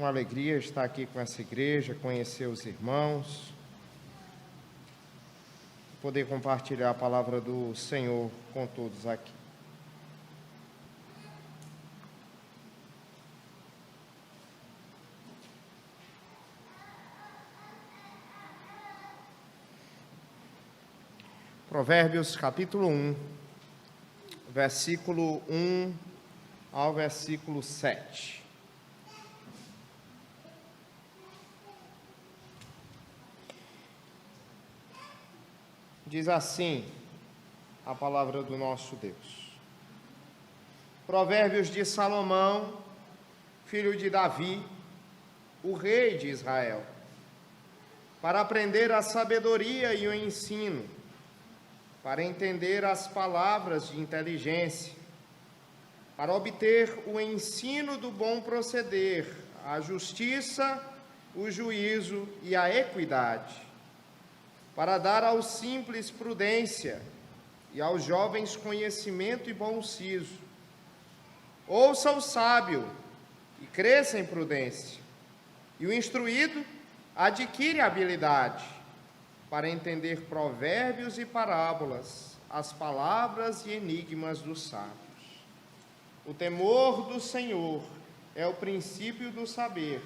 uma alegria estar aqui com essa igreja, conhecer os irmãos, poder compartilhar a palavra do Senhor com todos aqui. Provérbios capítulo 1, versículo 1 ao versículo 7. Diz assim a palavra do nosso Deus. Provérbios de Salomão, filho de Davi, o rei de Israel, para aprender a sabedoria e o ensino, para entender as palavras de inteligência, para obter o ensino do bom proceder, a justiça, o juízo e a equidade, para dar aos simples prudência e aos jovens conhecimento e bom siso. Ouça o sábio e cresça em prudência, e o instruído adquire habilidade, para entender provérbios e parábolas, as palavras e enigmas dos sábios. O temor do Senhor é o princípio do saber,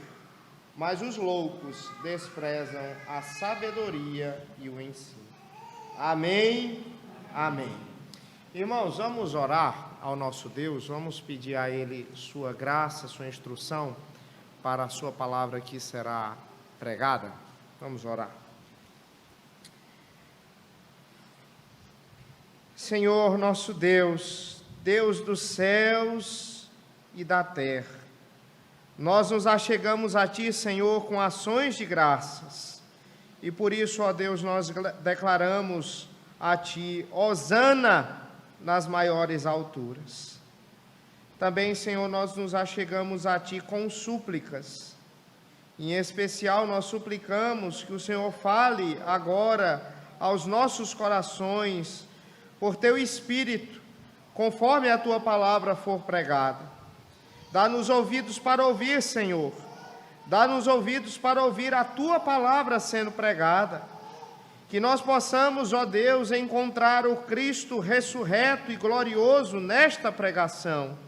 mas os loucos desprezam a sabedoria e o ensino. Amém, amém. Irmãos, vamos orar ao nosso Deus, vamos pedir a Ele sua graça, sua instrução para a sua palavra que será pregada. Vamos orar. Senhor nosso Deus, Deus dos céus e da terra, nós nos achegamos a Ti, Senhor, com ações de graças, e por isso, ó Deus, nós declaramos a Ti, hosana nas maiores alturas. Também, Senhor, nós nos achegamos a Ti com súplicas, em especial nós suplicamos que o Senhor fale agora aos nossos corações, por Teu Espírito, conforme a Tua palavra for pregada. Dá-nos ouvidos para ouvir, Senhor. Dá-nos ouvidos para ouvir a Tua palavra sendo pregada. Que nós possamos, ó Deus, encontrar o Cristo ressurreto e glorioso nesta pregação,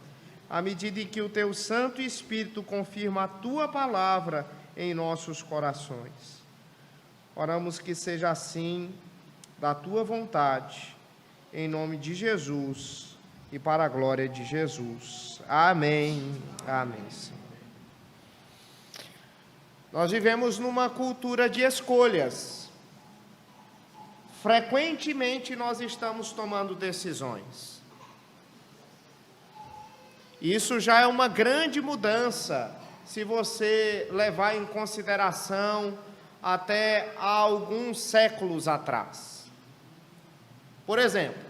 à medida que o Teu Santo Espírito confirma a Tua palavra em nossos corações. Oramos que seja assim, da Tua vontade, em nome de Jesus e para a glória de Jesus. Amém. Amém, Senhor. Nós vivemos numa cultura de escolhas. Frequentemente nós estamos tomando decisões. Isso já é uma grande mudança, se você levar em consideração até há alguns séculos atrás. Por exemplo,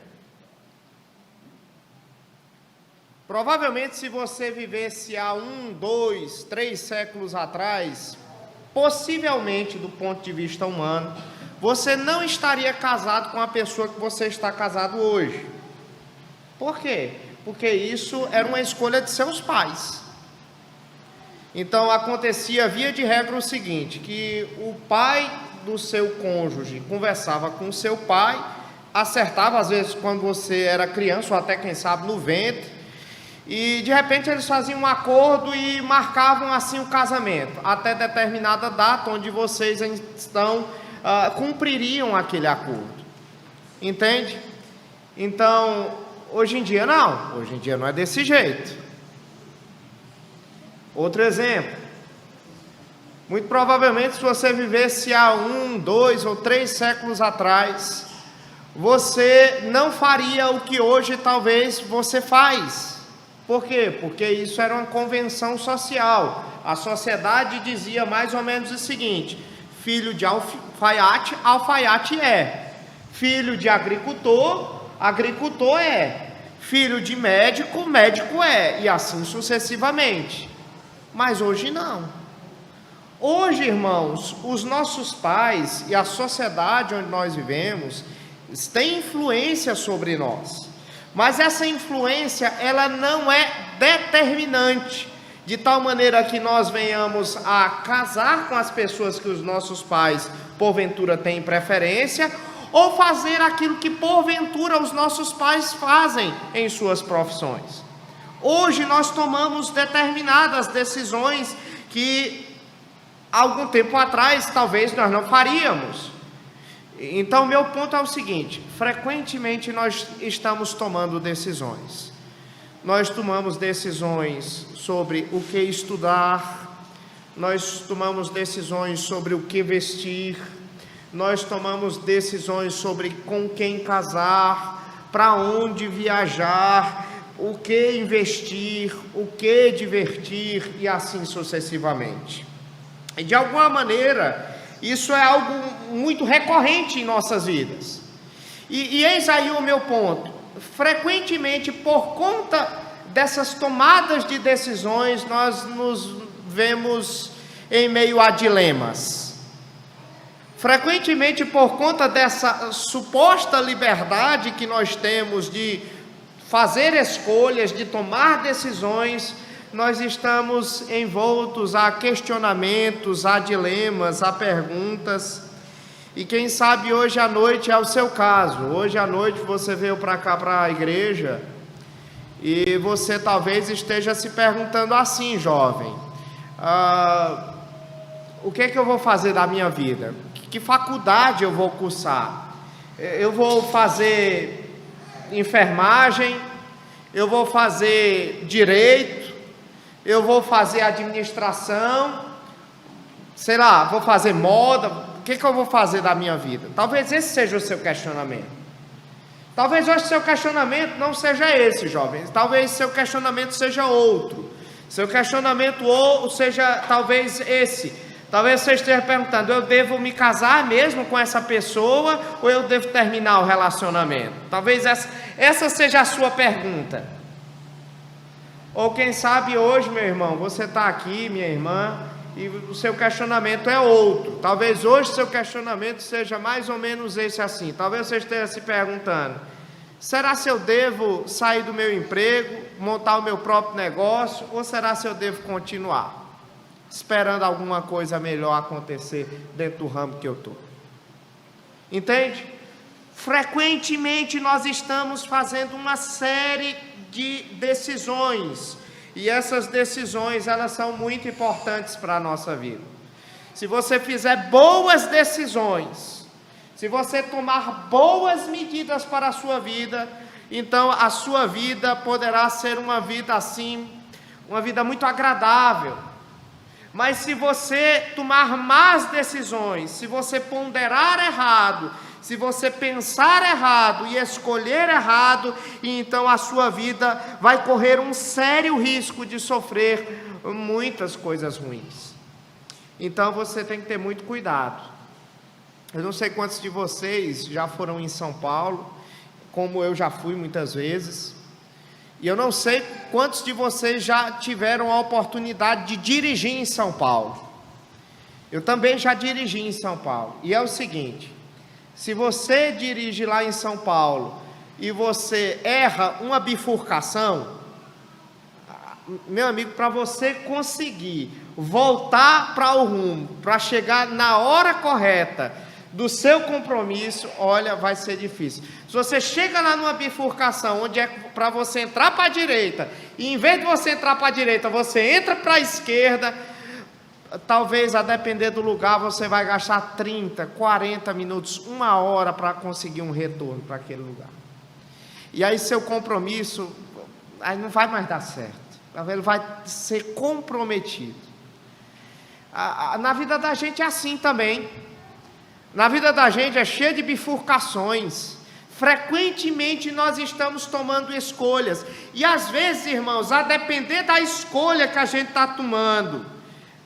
provavelmente se você vivesse há 1, 2, 3 séculos atrás, possivelmente do ponto de vista humano, você não estaria casado com a pessoa que você está casado hoje. Por quê? Porque isso era uma escolha de seus pais. Então acontecia via de regra o seguinte, que o pai do seu cônjuge conversava com o seu pai, acertava, às vezes, quando você era criança, ou até, quem sabe, no ventre, e, de repente, eles faziam um acordo e marcavam, assim, o casamento, até determinada data, onde vocês, então, cumpririam aquele acordo. Entende? Então, hoje em dia não é desse jeito. Outro exemplo, muito provavelmente, se você vivesse há 1, 2 ou 3 séculos atrás, você não faria o que hoje talvez você faz. Por quê? Porque isso era uma convenção social. A sociedade dizia mais ou menos o seguinte: filho de alfaiate, alfaiate é. Filho de agricultor, agricultor é. Filho de médico, médico é. E assim sucessivamente. Mas hoje não. Hoje, irmãos, os nossos pais e a sociedade onde nós vivemos tem influência sobre nós, mas essa influência ela não é determinante, de tal maneira que nós venhamos a casar com as pessoas que os nossos pais, porventura, têm preferência, ou fazer aquilo que, porventura, os nossos pais fazem em suas profissões. Hoje nós tomamos determinadas decisões que, algum tempo atrás, talvez nós não faríamos. Então, meu ponto é o seguinte: frequentemente nós estamos tomando decisões. Nós tomamos decisões sobre o que estudar, nós tomamos decisões sobre o que vestir, nós tomamos decisões sobre com quem casar, para onde viajar, o que investir, o que divertir e assim sucessivamente. E de alguma maneira, isso é algo muito recorrente em nossas vidas. E eis aí o meu ponto: frequentemente, por conta dessas tomadas de decisões, nós nos vemos em meio a dilemas. Frequentemente, por conta dessa suposta liberdade que nós temos de fazer escolhas, de tomar decisões, nós estamos envoltos a questionamentos, a dilemas, a perguntas. E quem sabe hoje à noite é o seu caso. Hoje à noite você veio para cá, para a igreja, e você talvez esteja se perguntando assim: jovem, o que é que eu vou fazer da minha vida? Que faculdade eu vou cursar? Eu vou fazer enfermagem? Eu vou fazer direito? Eu vou fazer administração? Sei lá, vou fazer moda? O que eu vou fazer da minha vida? Talvez esse seja o seu questionamento. Talvez hoje seu questionamento não seja esse, jovens. Talvez seu questionamento seja outro. Seu questionamento ou seja talvez esse. Talvez você esteja perguntando: eu devo me casar mesmo com essa pessoa, ou eu devo terminar o relacionamento? Talvez essa seja a sua pergunta. Ou quem sabe hoje, meu irmão, você está aqui, minha irmã, e o seu questionamento é outro. Talvez hoje seu questionamento seja mais ou menos esse assim. Talvez você esteja se perguntando: será se eu devo sair do meu emprego, montar o meu próprio negócio, ou será se eu devo continuar esperando alguma coisa melhor acontecer dentro do ramo que eu estou? Entende? Frequentemente nós estamos fazendo uma série de decisões, e essas decisões, elas são muito importantes para a nossa vida. Se você fizer boas decisões, se você tomar boas medidas para a sua vida, então a sua vida poderá ser uma vida assim, uma vida muito agradável. Mas se você tomar más decisões, se você ponderar errado, se você pensar errado e escolher errado, então a sua vida vai correr um sério risco de sofrer muitas coisas ruins. Então você tem que ter muito cuidado. Eu não sei quantos de vocês já foram em São Paulo, como eu já fui muitas vezes. E eu não sei quantos de vocês já tiveram a oportunidade de dirigir em São Paulo. Eu também já dirigi em São Paulo. E é o seguinte: se você dirige lá em São Paulo e você erra uma bifurcação, meu amigo, para você conseguir voltar para o rumo, para chegar na hora correta do seu compromisso, olha, vai ser difícil. Se você chega lá numa bifurcação onde é para você entrar para a direita, e em vez de você entrar para a direita, você entra para a esquerda, talvez, a depender do lugar, você vai gastar 30, 40 minutos, 1 hora para conseguir um retorno para aquele lugar. E aí seu compromisso, aí não vai mais dar certo, ele vai ser comprometido. Na vida da gente é assim também. Na vida da gente é cheia de bifurcações. Frequentemente nós estamos tomando escolhas, e às vezes, irmãos, a depender da escolha que a gente está tomando,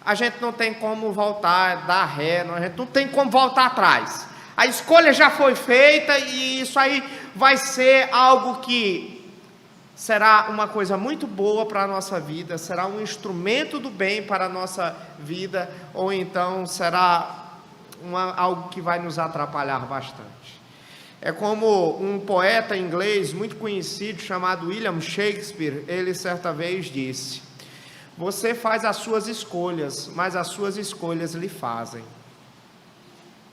a gente não tem como voltar, dar ré, a gente não tem como voltar atrás. A escolha já foi feita, e isso aí vai ser algo que será uma coisa muito boa para a nossa vida, será um instrumento do bem para a nossa vida, ou então será algo que vai nos atrapalhar bastante. É como um poeta inglês muito conhecido chamado William Shakespeare, ele certa vez disse: Você faz as suas escolhas, mas as suas escolhas lhe fazem.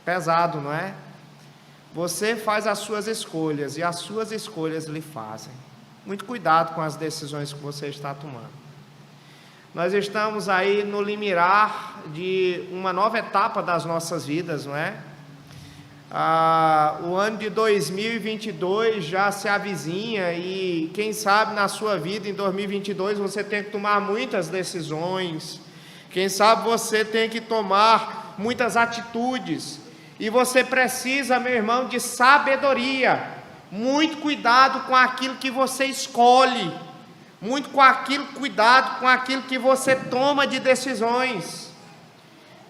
Pesado, não é? Você faz as suas escolhas e as suas escolhas lhe fazem. Muito cuidado com as decisões que você está tomando. Nós estamos aí no limiar de uma nova etapa das nossas vidas, não é? O ano de 2022 já se avizinha e quem sabe na sua vida em 2022 você tem que tomar muitas decisões, quem sabe você tem que tomar muitas atitudes e você precisa, meu irmão, de sabedoria. Muito cuidado com aquilo que você escolhe, cuidado com aquilo que você toma de decisões.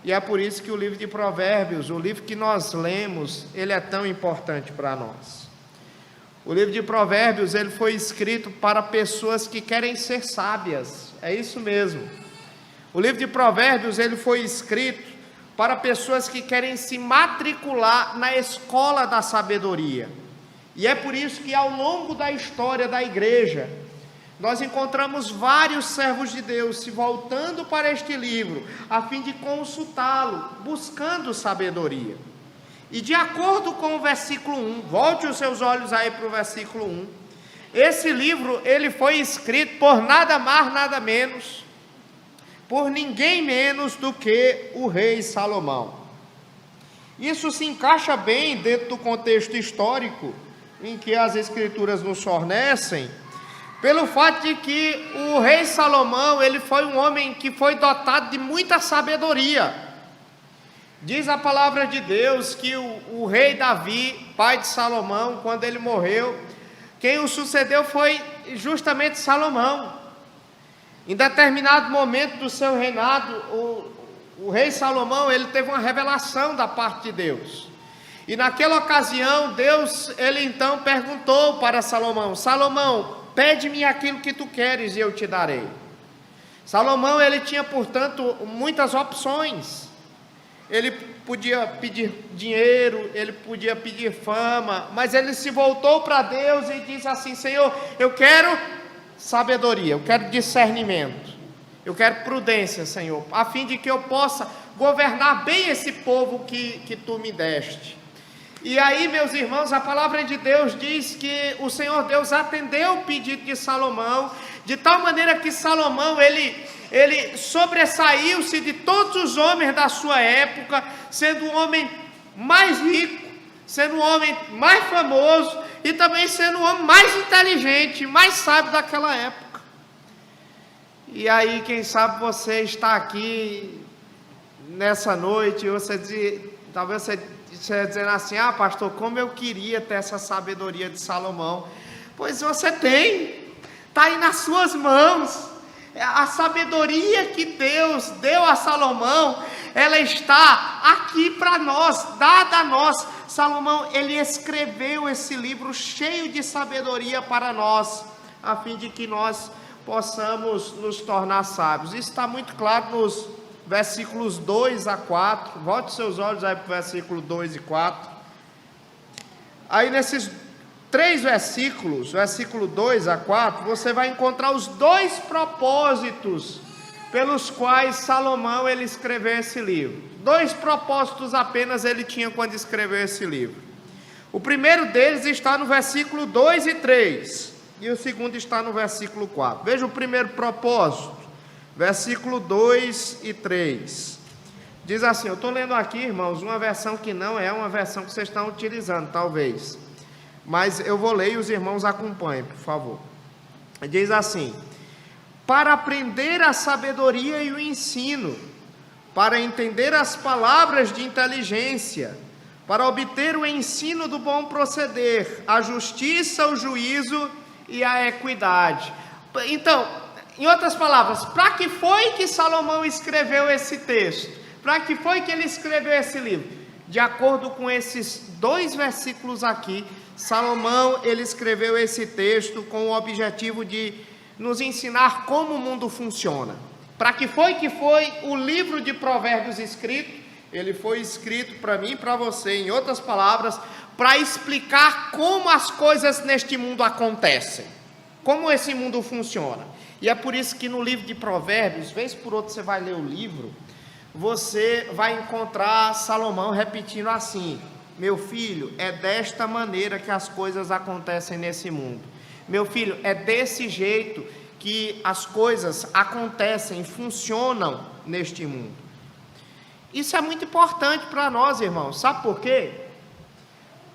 E é por isso que o livro de Provérbios, o livro que nós lemos, ele é tão importante para nós. O livro de Provérbios, ele foi escrito para pessoas que querem ser sábias, é isso mesmo. O livro de Provérbios, ele foi escrito para pessoas que querem se matricular na escola da sabedoria. E é por isso que ao longo da história da igreja, nós encontramos vários servos de Deus se voltando para este livro, a fim de consultá-lo, buscando sabedoria. E de acordo com o versículo 1, volte os seus olhos aí para o versículo 1, esse livro, ele foi escrito por nada mais, nada menos, por ninguém menos do que o rei Salomão. Isso se encaixa bem dentro do contexto histórico em que as escrituras nos fornecem, pelo fato de que o rei Salomão, ele foi um homem que foi dotado de muita sabedoria. Diz a palavra de Deus que o rei Davi, pai de Salomão, quando ele morreu, quem o sucedeu foi justamente Salomão. Em determinado momento do seu reinado, o rei Salomão, ele teve uma revelação da parte de Deus. E naquela ocasião, Deus, ele então perguntou para Salomão: Salomão, pede-me aquilo que tu queres e eu te darei. Salomão, ele tinha, portanto, muitas opções. Ele podia pedir dinheiro, ele podia pedir fama, mas ele se voltou para Deus e disse assim: Senhor, eu quero sabedoria, eu quero discernimento, eu quero prudência, Senhor, a fim de que eu possa governar bem esse povo que tu me deste. E aí, meus irmãos, a palavra de Deus diz que o Senhor Deus atendeu o pedido de Salomão, de tal maneira que Salomão, ele sobressaiu-se de todos os homens da sua época, sendo o homem mais rico, sendo o homem mais famoso e também sendo o homem mais inteligente, mais sábio daquela época. E aí, quem sabe você está aqui nessa noite, talvez você dizendo assim: ah, pastor, como eu queria ter essa sabedoria de Salomão. Pois você tem, está aí nas suas mãos. A sabedoria que Deus deu a Salomão, ela está aqui para nós, dada a nós. Salomão, ele escreveu esse livro cheio de sabedoria para nós, a fim de que nós possamos nos tornar sábios. Isso está muito claro nos versículos 2 a 4, volte seus olhos aí para o versículo 2 e 4, aí nesses 3 versículos, versículo 2 a 4, você vai encontrar os 2 propósitos pelos quais Salomão ele escreveu esse livro. 2 propósitos apenas ele tinha quando escreveu esse livro. O primeiro deles está no versículo 2 e 3, e o segundo está no versículo 4. Veja o primeiro propósito. Versículo 2 e 3, diz assim, eu estou lendo aqui, irmãos, uma versão que não é uma versão que vocês estão utilizando, talvez, mas eu vou ler e os irmãos acompanhem, por favor. Diz assim: para aprender a sabedoria e o ensino, para entender as palavras de inteligência, para obter o ensino do bom proceder, a justiça, o juízo e a equidade. Então, em outras palavras, para que foi que Salomão escreveu esse texto? Para que foi que ele escreveu esse livro? De acordo com esses 2 versículos aqui, Salomão, ele escreveu esse texto com o objetivo de nos ensinar como o mundo funciona. Para que foi o livro de Provérbios escrito? Ele foi escrito para mim e para você, em outras palavras, para explicar como as coisas neste mundo acontecem. Como esse mundo funciona. E é por isso que no livro de Provérbios, vez por outra você vai ler o livro, você vai encontrar Salomão repetindo assim: meu filho, é desta maneira que as coisas acontecem nesse mundo. Meu filho, é desse jeito que as coisas acontecem, funcionam neste mundo. Isso é muito importante para nós, irmãos. Sabe por quê?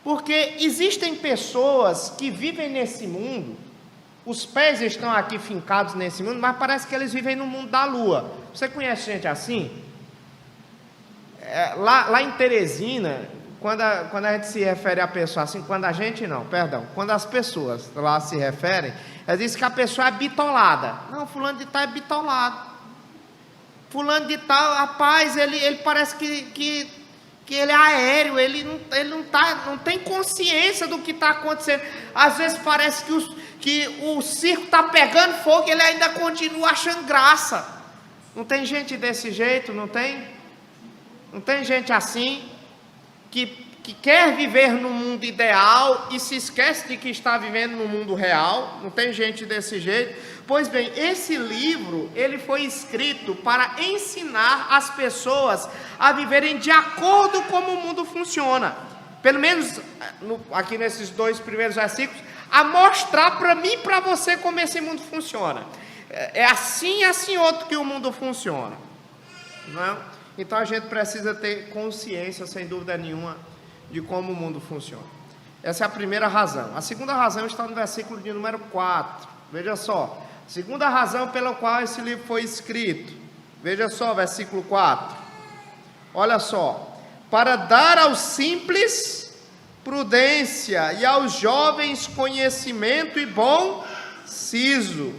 Porque existem pessoas que vivem nesse mundo, os pés estão aqui fincados nesse mundo, mas parece que eles vivem no mundo da lua. Você conhece gente assim? Lá em Teresina, quando a gente se refere a pessoa assim, quando as pessoas lá se referem, elas dizem que a pessoa é bitolada. Não, fulano de tal é bitolado. Fulano de tal, rapaz, ele parece que ele é aéreo, ele não tem consciência do que está acontecendo. Às vezes parece que o circo está pegando fogo e ele ainda continua achando graça. Não tem gente desse jeito, não tem? Não tem gente assim, que quer viver no mundo ideal e se esquece de que está vivendo no mundo real? Não tem gente desse jeito? Pois bem, esse livro, ele foi escrito para ensinar as pessoas a viverem de acordo com como o mundo funciona. Pelo menos aqui nesses 2 primeiros versículos, a mostrar para mim e para você como esse mundo funciona. É assim e assim outro que o mundo funciona, não é? Então a gente precisa ter consciência, sem dúvida nenhuma, de como o mundo funciona. Essa é a primeira razão. A segunda razão está no versículo de número 4. Veja só, a segunda razão pela qual esse livro foi escrito. Veja só, versículo 4. Olha só: para dar aos simples prudência e aos jovens conhecimento e bom siso.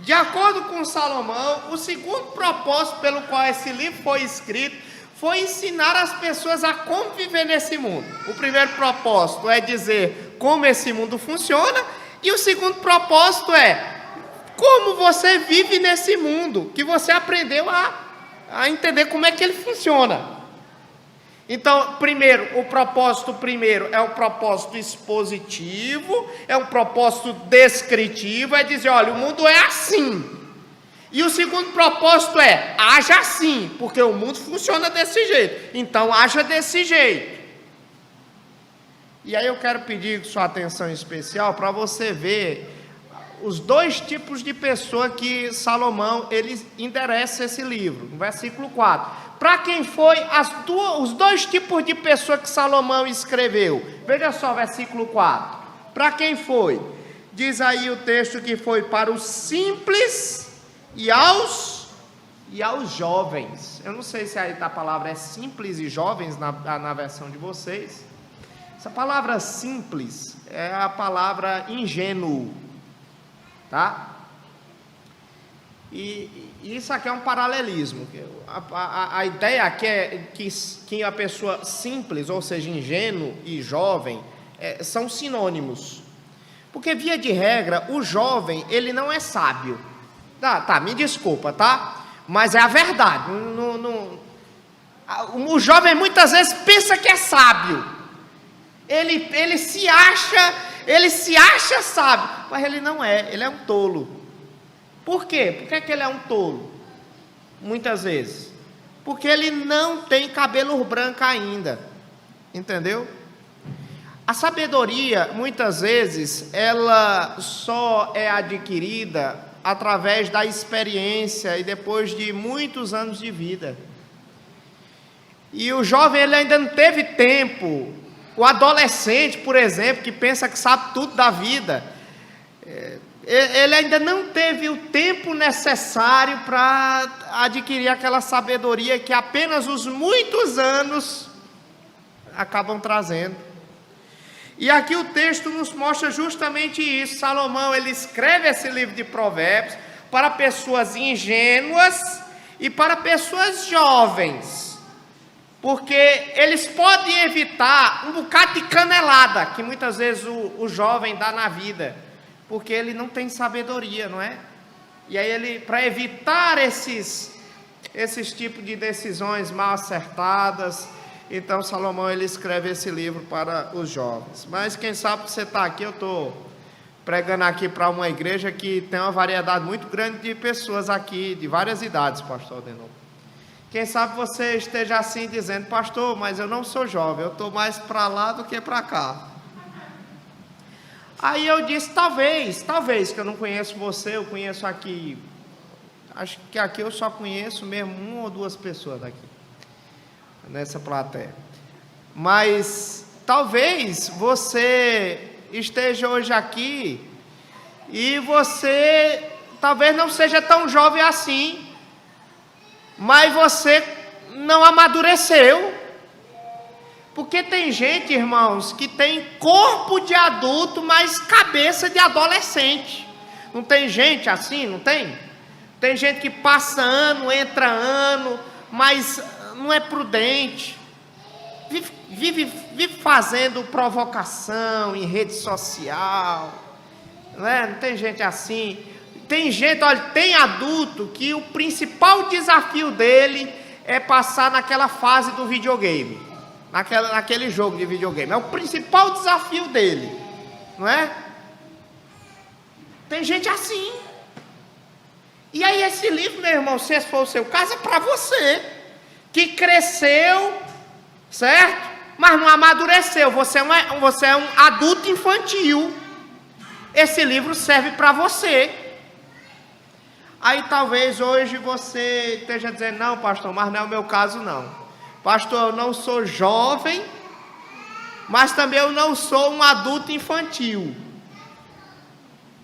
De acordo com Salomão, o segundo propósito pelo qual esse livro foi escrito foi ensinar as pessoas a como viver nesse mundo. O primeiro propósito é dizer como esse mundo funciona, e o segundo propósito é como você vive nesse mundo, que você aprendeu a entender como é que ele funciona. Então, o propósito primeiro é um propósito expositivo, é um propósito descritivo, é dizer, olha, o mundo é assim. E o segundo propósito é, haja assim, porque o mundo funciona desse jeito, então haja desse jeito. E aí eu quero pedir sua atenção especial para você ver os 2 tipos de pessoa que Salomão, ele endereça esse livro, no versículo 4. Para quem foi os 2 tipos de pessoa que Salomão escreveu? Veja só, versículo 4. Para quem foi? Diz aí o texto que foi para os simples e aos jovens. Eu não sei se aí a palavra é simples e jovens na versão de vocês. Essa palavra simples é a palavra ingênuo, tá? E isso aqui é um paralelismo. A ideia aqui é que a pessoa simples, ou seja, ingênuo e jovem, são sinônimos. Porque, via de regra, o jovem, ele não é sábio. Tá, me desculpa, tá? Mas é a verdade. O jovem muitas vezes pensa que é sábio. Ele se acha sábio, mas ele não é, ele é um tolo. Por quê? Por que ele é um tolo? Muitas vezes. Porque ele não tem cabelo branco ainda. Entendeu? A sabedoria, muitas vezes, ela só é adquirida através da experiência e depois de muitos anos de vida. E o jovem, ele ainda não teve tempo. O adolescente, por exemplo, que pensa que sabe tudo da vida, ele ainda não teve o tempo necessário para adquirir aquela sabedoria que apenas os muitos anos acabam trazendo. E aqui o texto nos mostra justamente isso. Salomão, ele escreve esse livro de Provérbios para pessoas ingênuas e para pessoas jovens, porque eles podem evitar um bocado de canelada que muitas vezes o jovem dá na vida, porque ele não tem sabedoria, não é? E aí ele, para evitar esses tipos de decisões mal acertadas, então Salomão, ele escreve esse livro para os jovens. Mas quem sabe você está aqui, eu estou pregando aqui para uma igreja que tem uma variedade muito grande de pessoas aqui, de várias idades, pastor Adenor. Quem sabe você esteja assim dizendo: pastor, mas eu não sou jovem, eu estou mais para lá do que para cá. Aí eu disse: talvez, que eu não conheço você, eu conheço aqui, acho que aqui eu só conheço mesmo 1 ou 2 pessoas daqui, nessa plateia. Mas talvez você esteja hoje aqui e você talvez não seja tão jovem assim, mas você não amadureceu. Porque tem gente, irmãos, que tem corpo de adulto, mas cabeça de adolescente. Não tem gente assim, não tem? Tem gente que passa ano, entra ano, mas não é prudente. Vive fazendo provocação em rede social. Não tem gente assim. Tem gente, olha, tem adulto que o principal desafio dele é passar naquela fase do videogame. Naquele jogo de videogame. É o principal desafio dele. Não é? Tem gente assim. E aí esse livro, meu irmão, se esse for o seu caso, é para você. Que cresceu, certo? Mas não amadureceu. Você é um adulto infantil. Esse livro serve para você. Aí talvez hoje você esteja dizendo: não, pastor, mas não é o meu caso não. Pastor, eu não sou jovem, mas também eu não sou um adulto infantil.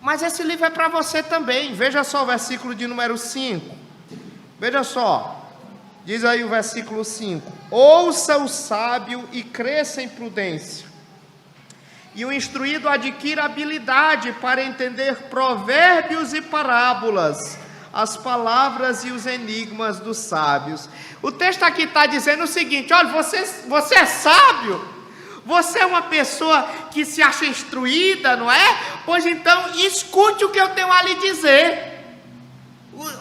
Mas esse livro é para você também. Veja só o versículo de número 5. Veja só. Diz aí o versículo 5. Ouça o sábio e cresça em prudência, e o instruído adquira habilidade para entender provérbios e parábolas, as palavras e os enigmas dos sábios. O texto aqui está dizendo o seguinte: olha, você é sábio, você é uma pessoa que se acha instruída, não é? Pois então escute o que eu tenho a lhe dizer.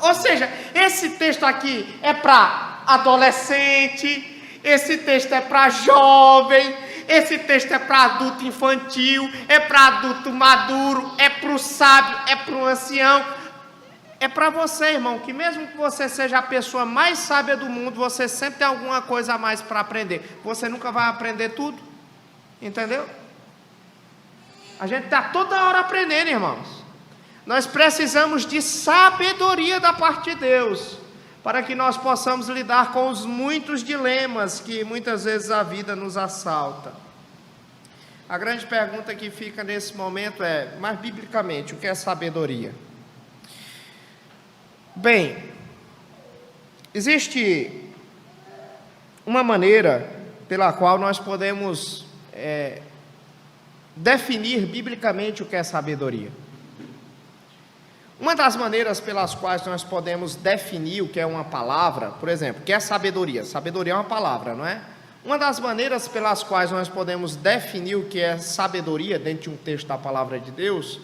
Ou seja, esse texto aqui é para adolescente, esse texto é para jovem, esse texto é para adulto infantil, é para adulto maduro, é para o sábio, é para o ancião. É para você, irmão, que mesmo que você seja a pessoa mais sábia do mundo, você sempre tem alguma coisa a mais para aprender. Você nunca vai aprender tudo, entendeu? A gente está toda hora aprendendo, irmãos. Nós precisamos de sabedoria da parte de Deus, para que nós possamos lidar com os muitos dilemas que muitas vezes a vida nos assalta. A grande pergunta que fica nesse momento é: mas biblicamente, o que é sabedoria? Bem, existe uma maneira pela qual nós podemos definir biblicamente o que é sabedoria. Uma das maneiras pelas quais nós podemos definir o que é uma palavra, por exemplo, o que é sabedoria? Sabedoria é uma palavra, não é? Uma das maneiras pelas quais nós podemos definir o que é sabedoria dentro de um texto da palavra de Deus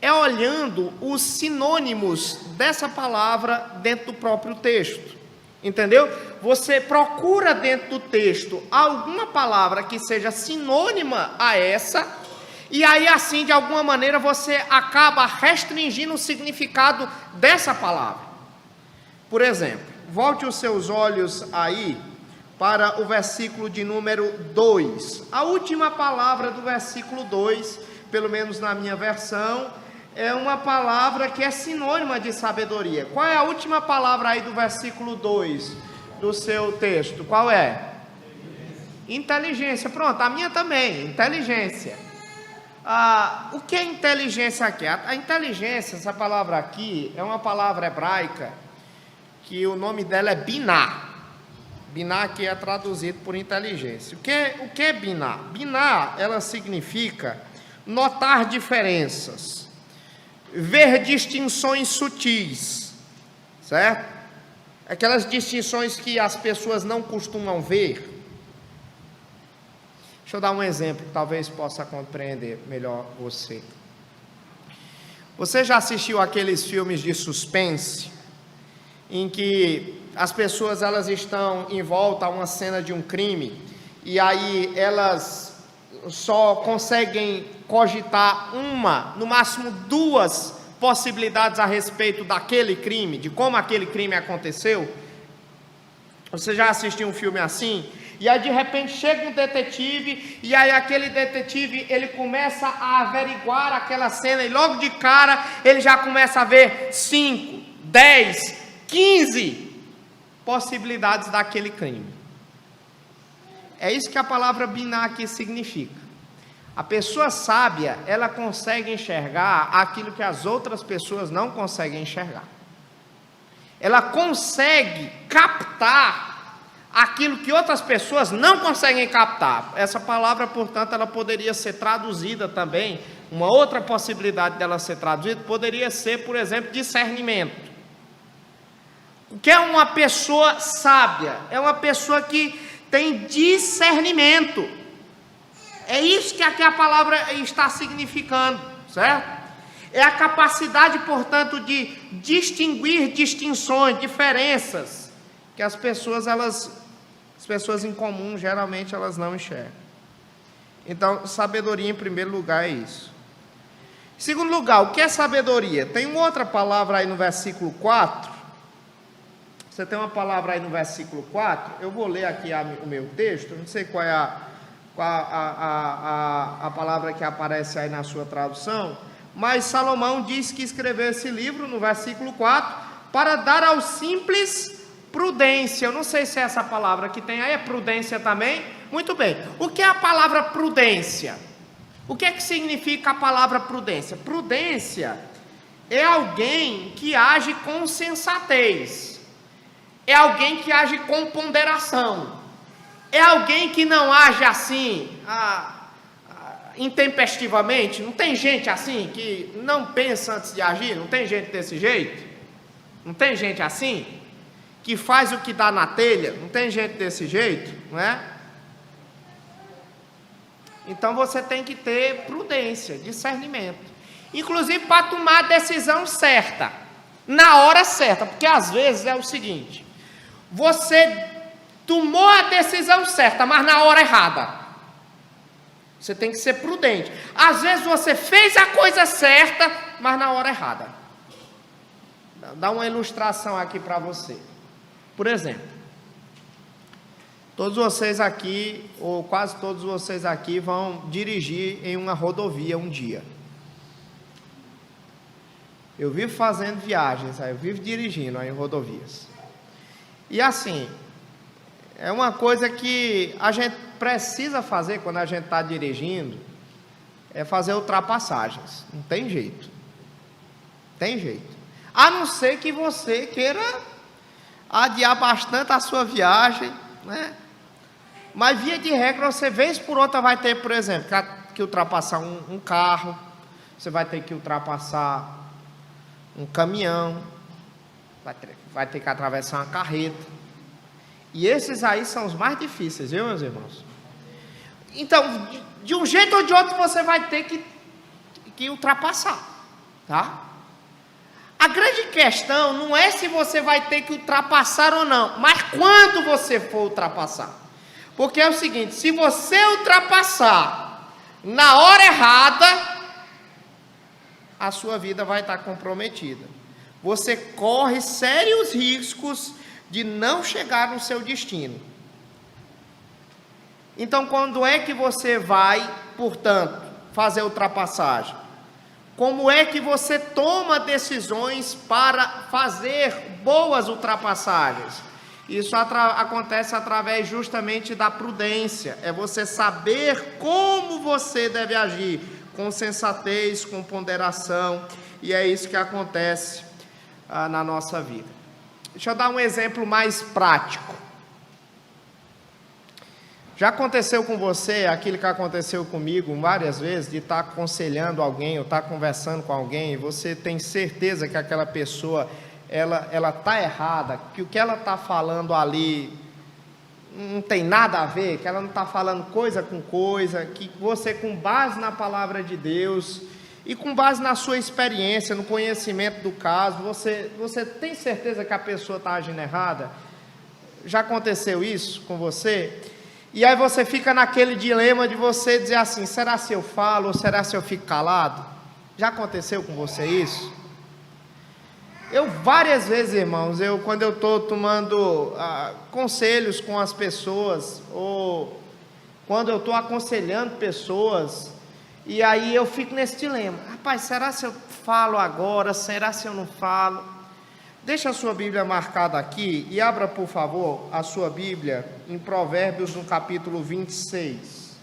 é olhando os sinônimos dessa palavra dentro do próprio texto, entendeu? Você procura dentro do texto alguma palavra que seja sinônima a essa, e aí assim, de alguma maneira, você acaba restringindo o significado dessa palavra. Por exemplo, volte os seus olhos aí para o versículo de número 2. A última palavra do versículo 2, pelo menos na minha versão, é uma palavra que é sinônima de sabedoria. Qual é a última palavra aí do versículo 2 do seu texto? Qual é? Inteligência. Pronto, a minha também, inteligência. O que é inteligência aqui? A inteligência, essa palavra aqui, é uma palavra hebraica, que o nome dela é biná. Biná que é traduzido por inteligência. O que é biná? Biná, ela significa notar diferenças, ver distinções sutis, certo? Aquelas distinções que as pessoas não costumam ver. Deixa eu dar um exemplo que talvez possa compreender melhor você. Você já assistiu aqueles filmes de suspense em que as pessoas elas estão em volta a uma cena de um crime e aí elas só conseguem cogitar uma, no máximo duas possibilidades a respeito daquele crime, de como aquele crime aconteceu. Você já assistiu um filme assim? E aí de repente chega um detetive, e aí aquele detetive, ele começa a averiguar aquela cena, e logo de cara ele já começa a ver 5, 10, 15 possibilidades daquele crime. É isso que a palavra biná aqui significa. A pessoa sábia, ela consegue enxergar aquilo que as outras pessoas não conseguem enxergar. Ela consegue captar aquilo que outras pessoas não conseguem captar. Essa palavra, portanto, ela poderia ser traduzida também, uma outra possibilidade dela ser traduzida, poderia ser, por exemplo, discernimento. O que é uma pessoa sábia? É uma pessoa que tem discernimento. É isso que aqui a palavra está significando, certo? É a capacidade, portanto, de distinguir distinções, diferenças, que as pessoas em comum, geralmente, elas não enxergam. Então, sabedoria, em primeiro lugar, é isso. Em segundo lugar, o que é sabedoria? Tem uma outra palavra aí no versículo 4. Você tem uma palavra aí no versículo 4. Eu vou ler aqui o meu texto. Não sei qual é a palavra que aparece aí na sua tradução. Mas Salomão diz que escreveu esse livro, no versículo 4, para dar aos simples prudência. Eu não sei se é essa palavra que tem aí, é prudência também? Muito bem. O que é a palavra prudência? O que é que significa a palavra prudência? Prudência é alguém que age com sensatez. É alguém que age com ponderação. É alguém que não age assim, intempestivamente. Não tem gente assim que não pensa antes de agir? Não tem gente desse jeito? Não tem gente assim que faz o que dá na telha? Não tem gente desse jeito, não é? Então você tem que ter prudência, discernimento, inclusive para tomar a decisão certa, na hora certa, porque às vezes é o seguinte: você tomou a decisão certa, mas na hora errada. Você tem que ser prudente. Às vezes você fez a coisa certa, mas na hora errada. Dá uma ilustração aqui para você. Por exemplo, todos vocês aqui, ou quase todos vocês aqui, vão dirigir em uma rodovia um dia. Eu vivo fazendo viagens, eu vivo dirigindo em rodovias. E assim, é uma coisa que a gente precisa fazer quando a gente está dirigindo, é fazer ultrapassagens. Não tem jeito. Tem jeito. A não ser que você queira adiar bastante a sua viagem, né? Mas via de regra, você vez por outra vai ter, por exemplo, que ultrapassar um carro, você vai ter que ultrapassar um caminhão, vai ter que atravessar uma carreta. E esses aí são os mais difíceis, viu, meus irmãos? Então, de um jeito ou de outro, você vai ter que ultrapassar, tá? A grande questão não é se você vai ter que ultrapassar ou não, mas quando você for ultrapassar. Porque é o seguinte: se você ultrapassar na hora errada, a sua vida vai estar comprometida. Você corre sérios riscos de não chegar no seu destino. Então, quando é que você vai, portanto, fazer ultrapassagem? Como é que você toma decisões para fazer boas ultrapassagens? Isso acontece através justamente da prudência. É você saber como você deve agir, com sensatez, com ponderação, e é isso que acontece na nossa vida. Deixa eu dar um exemplo mais prático. Já aconteceu com você aquilo que aconteceu comigo várias vezes, de estar aconselhando alguém ou estar conversando com alguém, e você tem certeza que aquela pessoa ela está errada, que o que ela está falando ali não tem nada a ver, que ela não está falando coisa com coisa, que você, com base na palavra de Deus e com base na sua experiência, no conhecimento do caso, você tem certeza que a pessoa está agindo errada? Já aconteceu isso com você? E aí você fica naquele dilema de você dizer assim: será se eu falo ou será se eu fico calado? Já aconteceu com você isso? Eu várias vezes, irmãos, quando eu estou tomando conselhos com as pessoas, ou quando eu estou aconselhando pessoas, e aí eu fico nesse dilema: rapaz, será se eu falo agora? Será se eu não falo? Deixa a sua Bíblia marcada aqui e abra, por favor, a sua Bíblia em Provérbios, no capítulo 26.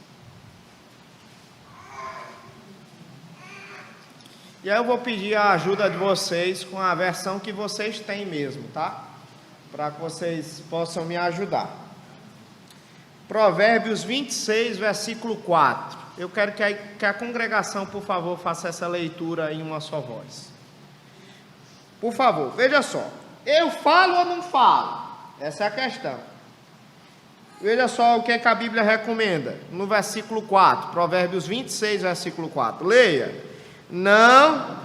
E aí eu vou pedir a ajuda de vocês com a versão que vocês têm mesmo, tá? Para que vocês possam me ajudar. Provérbios 26, versículo 4. Eu quero que a congregação, por favor, faça essa leitura em uma só voz. Por favor, veja só. Eu falo ou não falo? Essa é a questão. Veja só o que é que a Bíblia recomenda. No versículo 4, Provérbios 26, versículo 4. Leia. Não.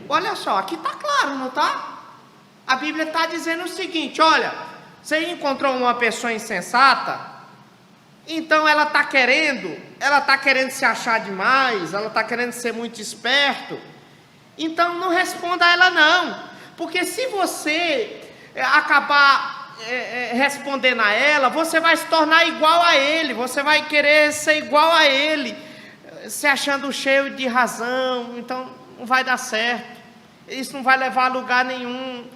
Olha só, aqui está claro, não está? A Bíblia está dizendo o seguinte: olha, você encontrou uma pessoa insensata, então ela está querendo se achar demais, ela está querendo ser muito esperto, então não responda a ela não, porque se você acabar respondendo a ela, você vai se tornar igual a ele, você vai querer ser igual a ele, se achando cheio de razão, então não vai dar certo, isso não vai levar a lugar nenhum,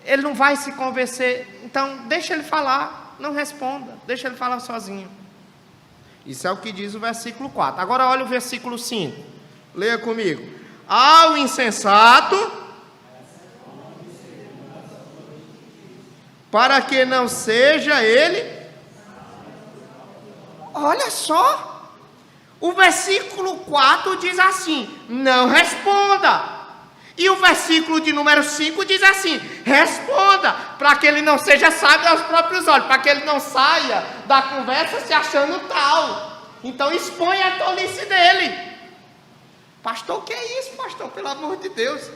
ele não vai se convencer, então deixa ele falar. Não responda, deixa ele falar sozinho. Isso é o que diz o versículo 4. Agora olha o versículo 5. Leia comigo. Ao insensato, para que não seja ele. Olha só. O versículo 4 diz assim: não responda. E o versículo de número 5 diz assim: responda, para que ele não seja sábio aos próprios olhos, para que ele não saia da conversa se achando tal. Então exponha a tolice dele. Pastor, o que é isso, pastor? Pelo amor de Deus.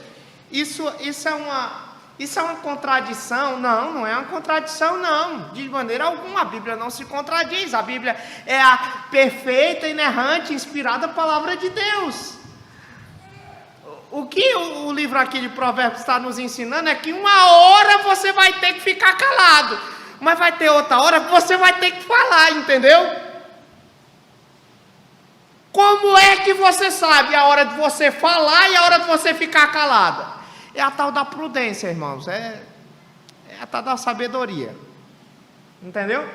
Isso é uma contradição? Não, não é uma contradição, não. De maneira alguma, a Bíblia não se contradiz. A Bíblia é a perfeita, inerrante, inspirada palavra de Deus. O que o livro aqui de Provérbios está nos ensinando é que uma hora você vai ter que ficar calado, mas vai ter outra hora que você vai ter que falar, entendeu? Como é que você sabe a hora de você falar e a hora de você ficar calada? É a tal da prudência, irmãos, é a tal da sabedoria, entendeu?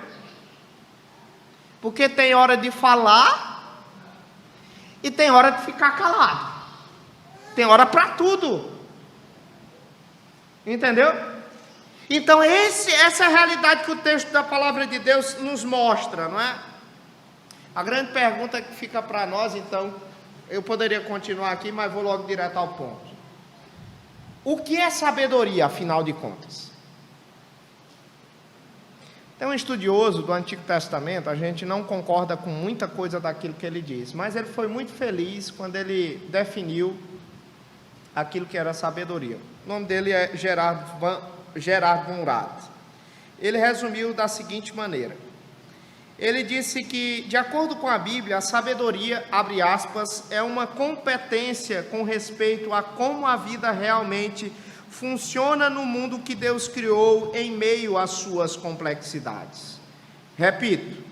Porque tem hora de falar e tem hora de ficar calado. Tem hora para tudo, entendeu? Então essa é a realidade que o texto da palavra de Deus nos mostra, não é? A grande pergunta que fica para nós, então, eu poderia continuar aqui, mas vou logo direto ao ponto. O que é sabedoria, afinal de contas? Tem um estudioso do Antigo Testamento, a gente não concorda com muita coisa daquilo que ele diz, mas ele foi muito feliz quando ele definiu aquilo que era sabedoria. O nome dele é Gerard von Rath. Ele resumiu da seguinte maneira: ele disse que, de acordo com a Bíblia, a sabedoria, abre aspas, é uma competência com respeito a como a vida realmente funciona no mundo que Deus criou em meio às suas complexidades. Repito,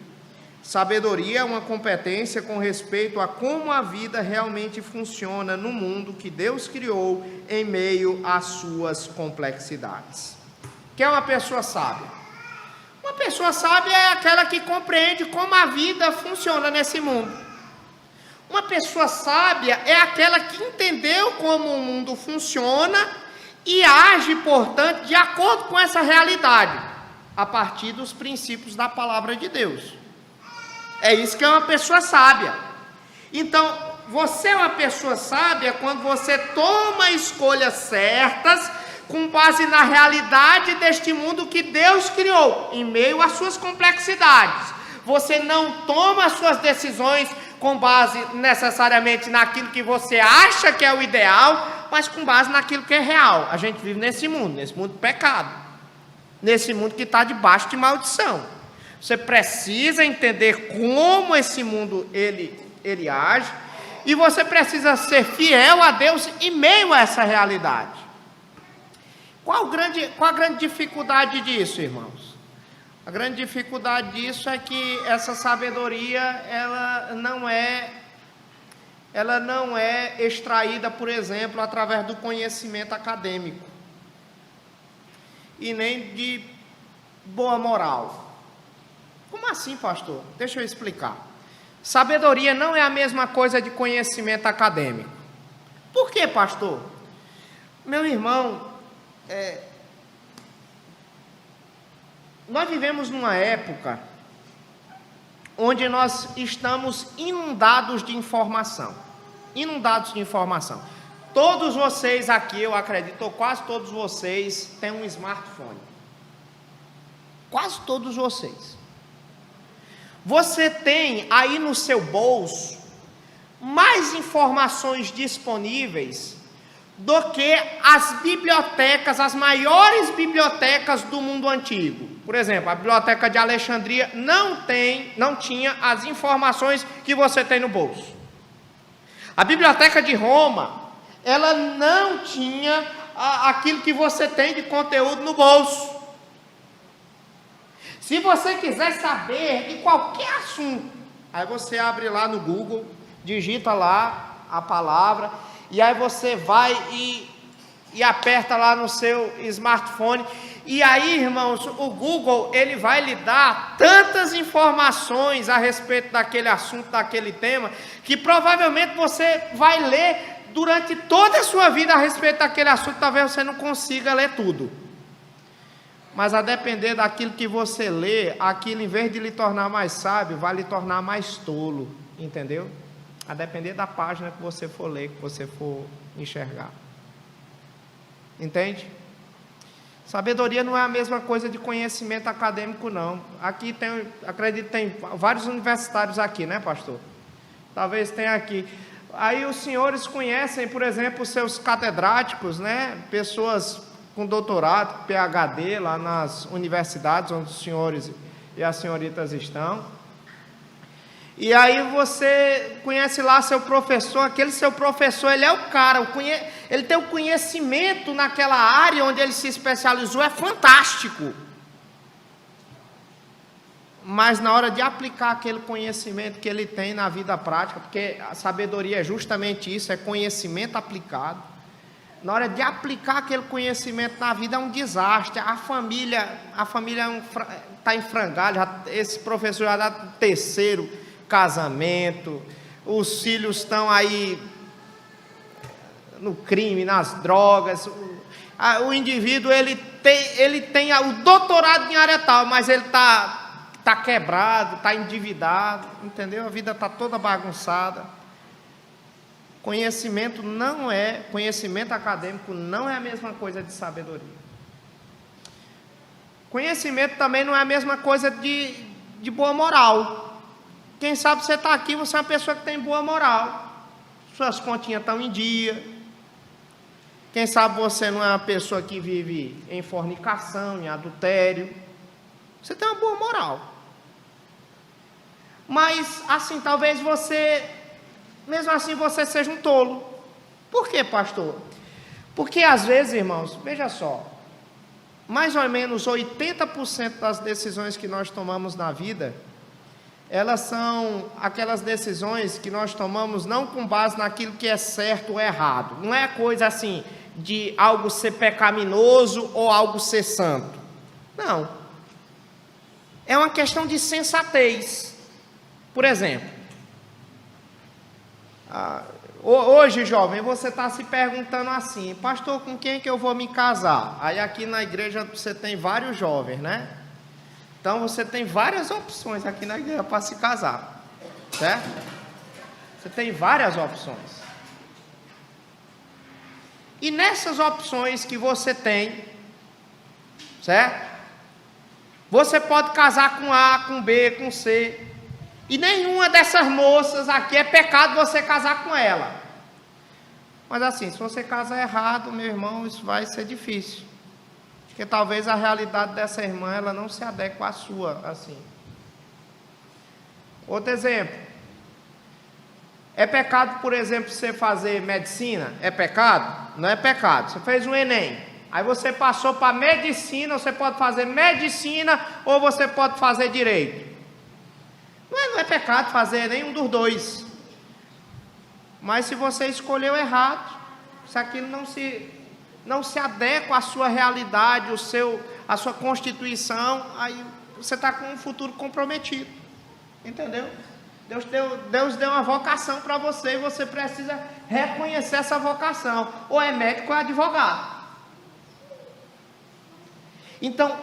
sabedoria é uma competência com respeito a como a vida realmente funciona no mundo que Deus criou em meio às suas complexidades. O que é uma pessoa sábia? Uma pessoa sábia é aquela que compreende como a vida funciona nesse mundo. Uma pessoa sábia é aquela que entendeu como o mundo funciona e age, portanto, de acordo com essa realidade, a partir dos princípios da palavra de Deus. É isso que é uma pessoa sábia. Então, você é uma pessoa sábia quando você toma escolhas certas com base na realidade deste mundo que Deus criou, em meio às suas complexidades. Você não toma as suas decisões com base necessariamente naquilo que você acha que é o ideal, mas com base naquilo que é real. A gente vive nesse mundo de pecado, nesse mundo que está debaixo de maldição. Você precisa entender como esse mundo ele age, e você precisa ser fiel a Deus em meio a essa realidade. Qual a grande dificuldade disso, irmãos? A grande dificuldade disso é que essa sabedoria, ela não é extraída, por exemplo, através do conhecimento acadêmico, e nem de boa moral. Como assim, pastor? Deixa eu explicar. Sabedoria não é a mesma coisa de conhecimento acadêmico. Por quê, pastor? Meu irmão, nós vivemos numa época onde nós estamos inundados de informação. Todos vocês aqui, eu acredito, ou quase todos vocês, têm um smartphone. Quase todos vocês. Você tem aí no seu bolso mais informações disponíveis do que as bibliotecas, as maiores bibliotecas do mundo antigo. Por exemplo, a biblioteca de Alexandria não tinha as informações que você tem no bolso. A biblioteca de Roma, ela não tinha aquilo que você tem de conteúdo no bolso. Se você quiser saber de qualquer assunto, aí você abre lá no Google, digita lá a palavra, e aí você vai e aperta lá no seu smartphone, e aí, irmãos, o Google, ele vai lhe dar tantas informações a respeito daquele assunto, daquele tema, que provavelmente você vai ler durante toda a sua vida a respeito daquele assunto. Talvez você não consiga ler tudo, mas a depender daquilo que você lê, aquilo, em vez de lhe tornar mais sábio, vai lhe tornar mais tolo, entendeu? A depender da página que você for ler, que você for enxergar. Entende? Sabedoria não é a mesma coisa de conhecimento acadêmico, não. Aqui acredito que tem vários universitários aqui, né, pastor? Talvez tenha aqui. Aí os senhores conhecem, por exemplo, os seus catedráticos, né? Pessoas com doutorado, PhD, lá nas universidades onde os senhores e as senhoritas estão. E aí você conhece lá seu professor, aquele seu professor, ele é o cara, ele tem o conhecimento naquela área onde ele se especializou, é fantástico. Mas na hora de aplicar aquele conhecimento que ele tem na vida prática, porque a sabedoria é justamente isso, é conhecimento aplicado. Na hora de aplicar aquele conhecimento na vida é um desastre. A família está em frangalho, esse professor já dá terceiro casamento, os filhos estão aí no crime, nas drogas. O indivíduo ele tem o doutorado em área tal, mas ele está quebrado, está endividado, entendeu? A vida está toda bagunçada. Conhecimento acadêmico não é a mesma coisa de sabedoria. Conhecimento também não é a mesma coisa de boa moral. Quem sabe você está aqui, você é uma pessoa que tem boa moral, suas continhas estão em dia. Quem sabe você não é uma pessoa que vive em fornicação, em adultério. Você tem uma boa moral. Mas assim, talvez você, mesmo assim, você seja um tolo. Por quê, pastor? Porque às vezes, irmãos, veja só, mais ou menos 80% das decisões que nós tomamos na vida, elas são aquelas decisões que nós tomamos não com base naquilo que é certo ou errado. Não é coisa assim de algo ser pecaminoso ou algo ser santo. Não. É uma questão de sensatez. Por exemplo, hoje, jovem, você está se perguntando assim: pastor, com quem que eu vou me casar? Aí aqui na igreja você tem vários jovens, né? Então você tem várias opções aqui na igreja para se casar, certo? Você tem várias opções. E nessas opções que você tem, certo? Você pode casar com A, com B, com C. E nenhuma dessas moças aqui é pecado você casar com ela. Mas assim, se você casar errado, meu irmão, isso vai ser difícil. Porque talvez a realidade dessa irmã, ela não se adeque à sua, assim. Outro exemplo. É pecado, por exemplo, você fazer medicina? É pecado? Não é pecado. Você fez um Enem. Aí você passou para medicina, você pode fazer medicina ou você pode fazer direito. Não é pecado fazer nenhum dos dois. Mas se você escolheu errado, se aquilo não se adequa à sua realidade, à sua constituição, aí você está com um futuro comprometido. Entendeu? Deus deu uma vocação para você e você precisa reconhecer essa vocação. Ou é médico ou é advogado. Então,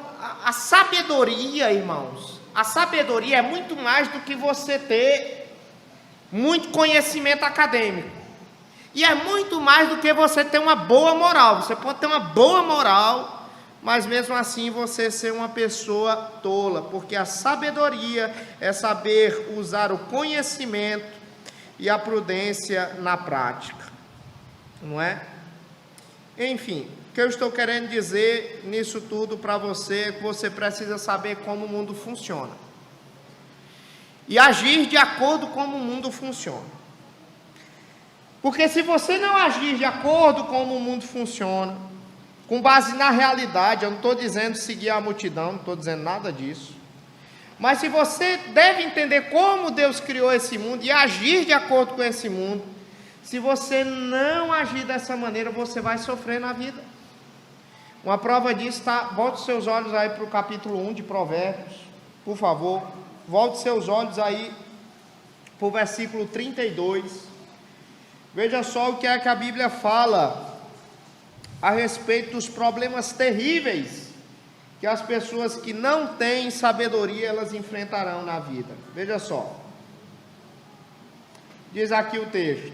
a sabedoria, irmãos, a sabedoria é muito mais do que você ter muito conhecimento acadêmico. E é muito mais do que você ter uma boa moral. Você pode ter uma boa moral, mas mesmo assim você ser uma pessoa tola. Porque a sabedoria é saber usar o conhecimento e a prudência na prática. Não é? Enfim, o que eu estou querendo dizer nisso tudo para você é que você precisa saber como o mundo funciona. E agir de acordo com como o mundo funciona. Porque se você não agir de acordo com como o mundo funciona, com base na realidade, eu não estou dizendo seguir a multidão, não estou dizendo nada disso. Mas se você deve entender como Deus criou esse mundo e agir de acordo com esse mundo, se você não agir dessa maneira, você vai sofrer na vida. Uma prova disso está, volte seus olhos aí para o capítulo 1 de Provérbios, por favor. Volte seus olhos aí para o versículo 32. Veja só o que é que a Bíblia fala a respeito dos problemas terríveis que as pessoas que não têm sabedoria, elas enfrentarão na vida. Veja só. Diz aqui o texto,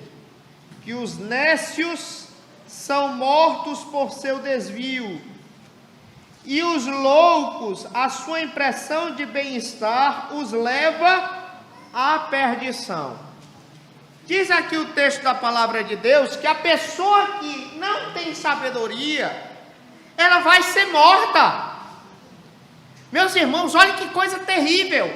que os nécios são mortos por seu desvio, e os loucos, a sua impressão de bem-estar os leva à perdição. Diz aqui o texto da palavra de Deus que a pessoa que não tem sabedoria, ela vai ser morta. Meus irmãos, olha que coisa terrível.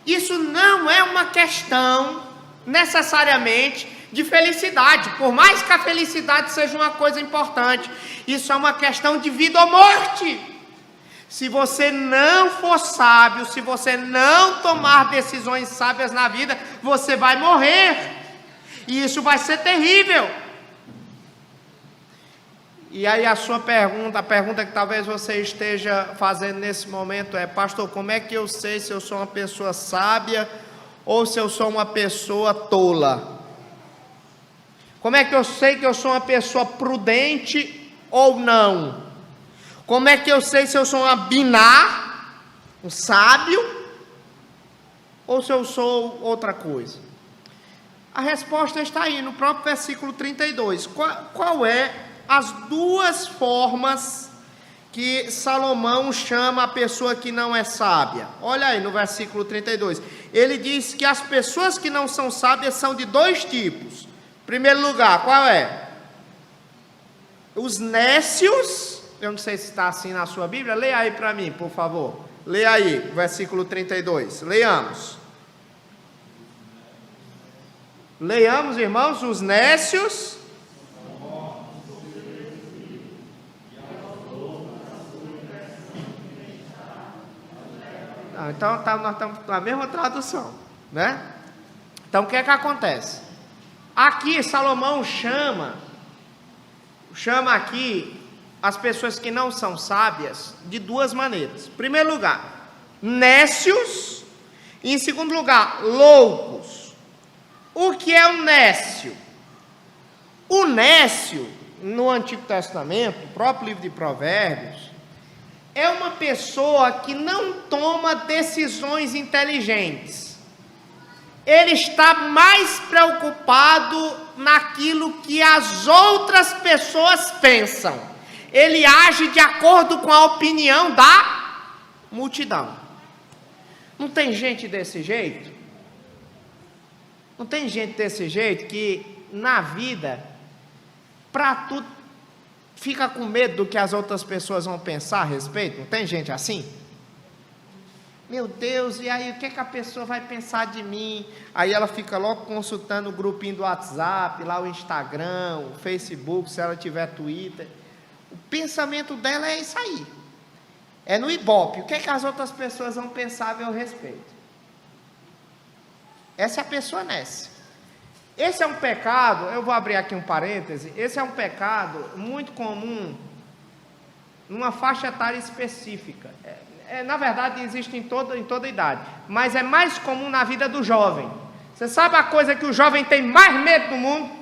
Isso não é uma questão necessariamente de felicidade, por mais que a felicidade seja uma coisa importante, isso é uma questão de vida ou morte. Se você não for sábio, se você não tomar decisões sábias na vida, você vai morrer, e isso vai ser terrível. E aí a pergunta que talvez você esteja fazendo nesse momento é: pastor, como é que eu sei se eu sou uma pessoa sábia ou se eu sou uma pessoa tola? Como é que eu sei que eu sou uma pessoa prudente ou não? Como é que eu sei se eu sou uma biná, um sábio, ou se eu sou outra coisa? A resposta está aí no próprio versículo 32. Qual é as duas formas que Salomão chama a pessoa que não é sábia? Olha aí no versículo 32. Ele diz que as pessoas que não são sábias são de dois tipos. Em primeiro lugar, qual é? Os nécios. Eu não sei se está assim na sua Bíblia. Leia aí para mim, por favor. Leia aí, versículo 32. Leiamos. Leiamos, irmãos, os nécios. Então, nós estamos na mesma tradução, né? Então, o que é que acontece? Aqui, Salomão chama aqui as pessoas que não são sábias de duas maneiras. Em primeiro lugar, nécios, e em segundo lugar, loucos. O que é um nécio? O nécio, no Antigo Testamento, o próprio livro de Provérbios, é uma pessoa que não toma decisões inteligentes. Ele está mais preocupado naquilo que as outras pessoas pensam. Ele age de acordo com a opinião da multidão. Não tem gente desse jeito? Não tem gente desse jeito que na vida, para tudo, fica com medo do que as outras pessoas vão pensar a respeito? Não tem gente assim? Meu Deus, e aí o que é que a pessoa vai pensar de mim? Aí ela fica logo consultando o grupinho do WhatsApp, lá o Instagram, o Facebook, se ela tiver Twitter. O pensamento dela é isso aí. É no Ibope. O que é que as outras pessoas vão pensar a meu respeito? Essa é a pessoa nessa. Esse é um pecado, eu vou abrir aqui um parêntese, esse é um pecado muito comum numa faixa etária específica. Na verdade existe em toda idade, mas é mais comum na vida do jovem. Você sabe a coisa que o jovem tem mais medo no mundo?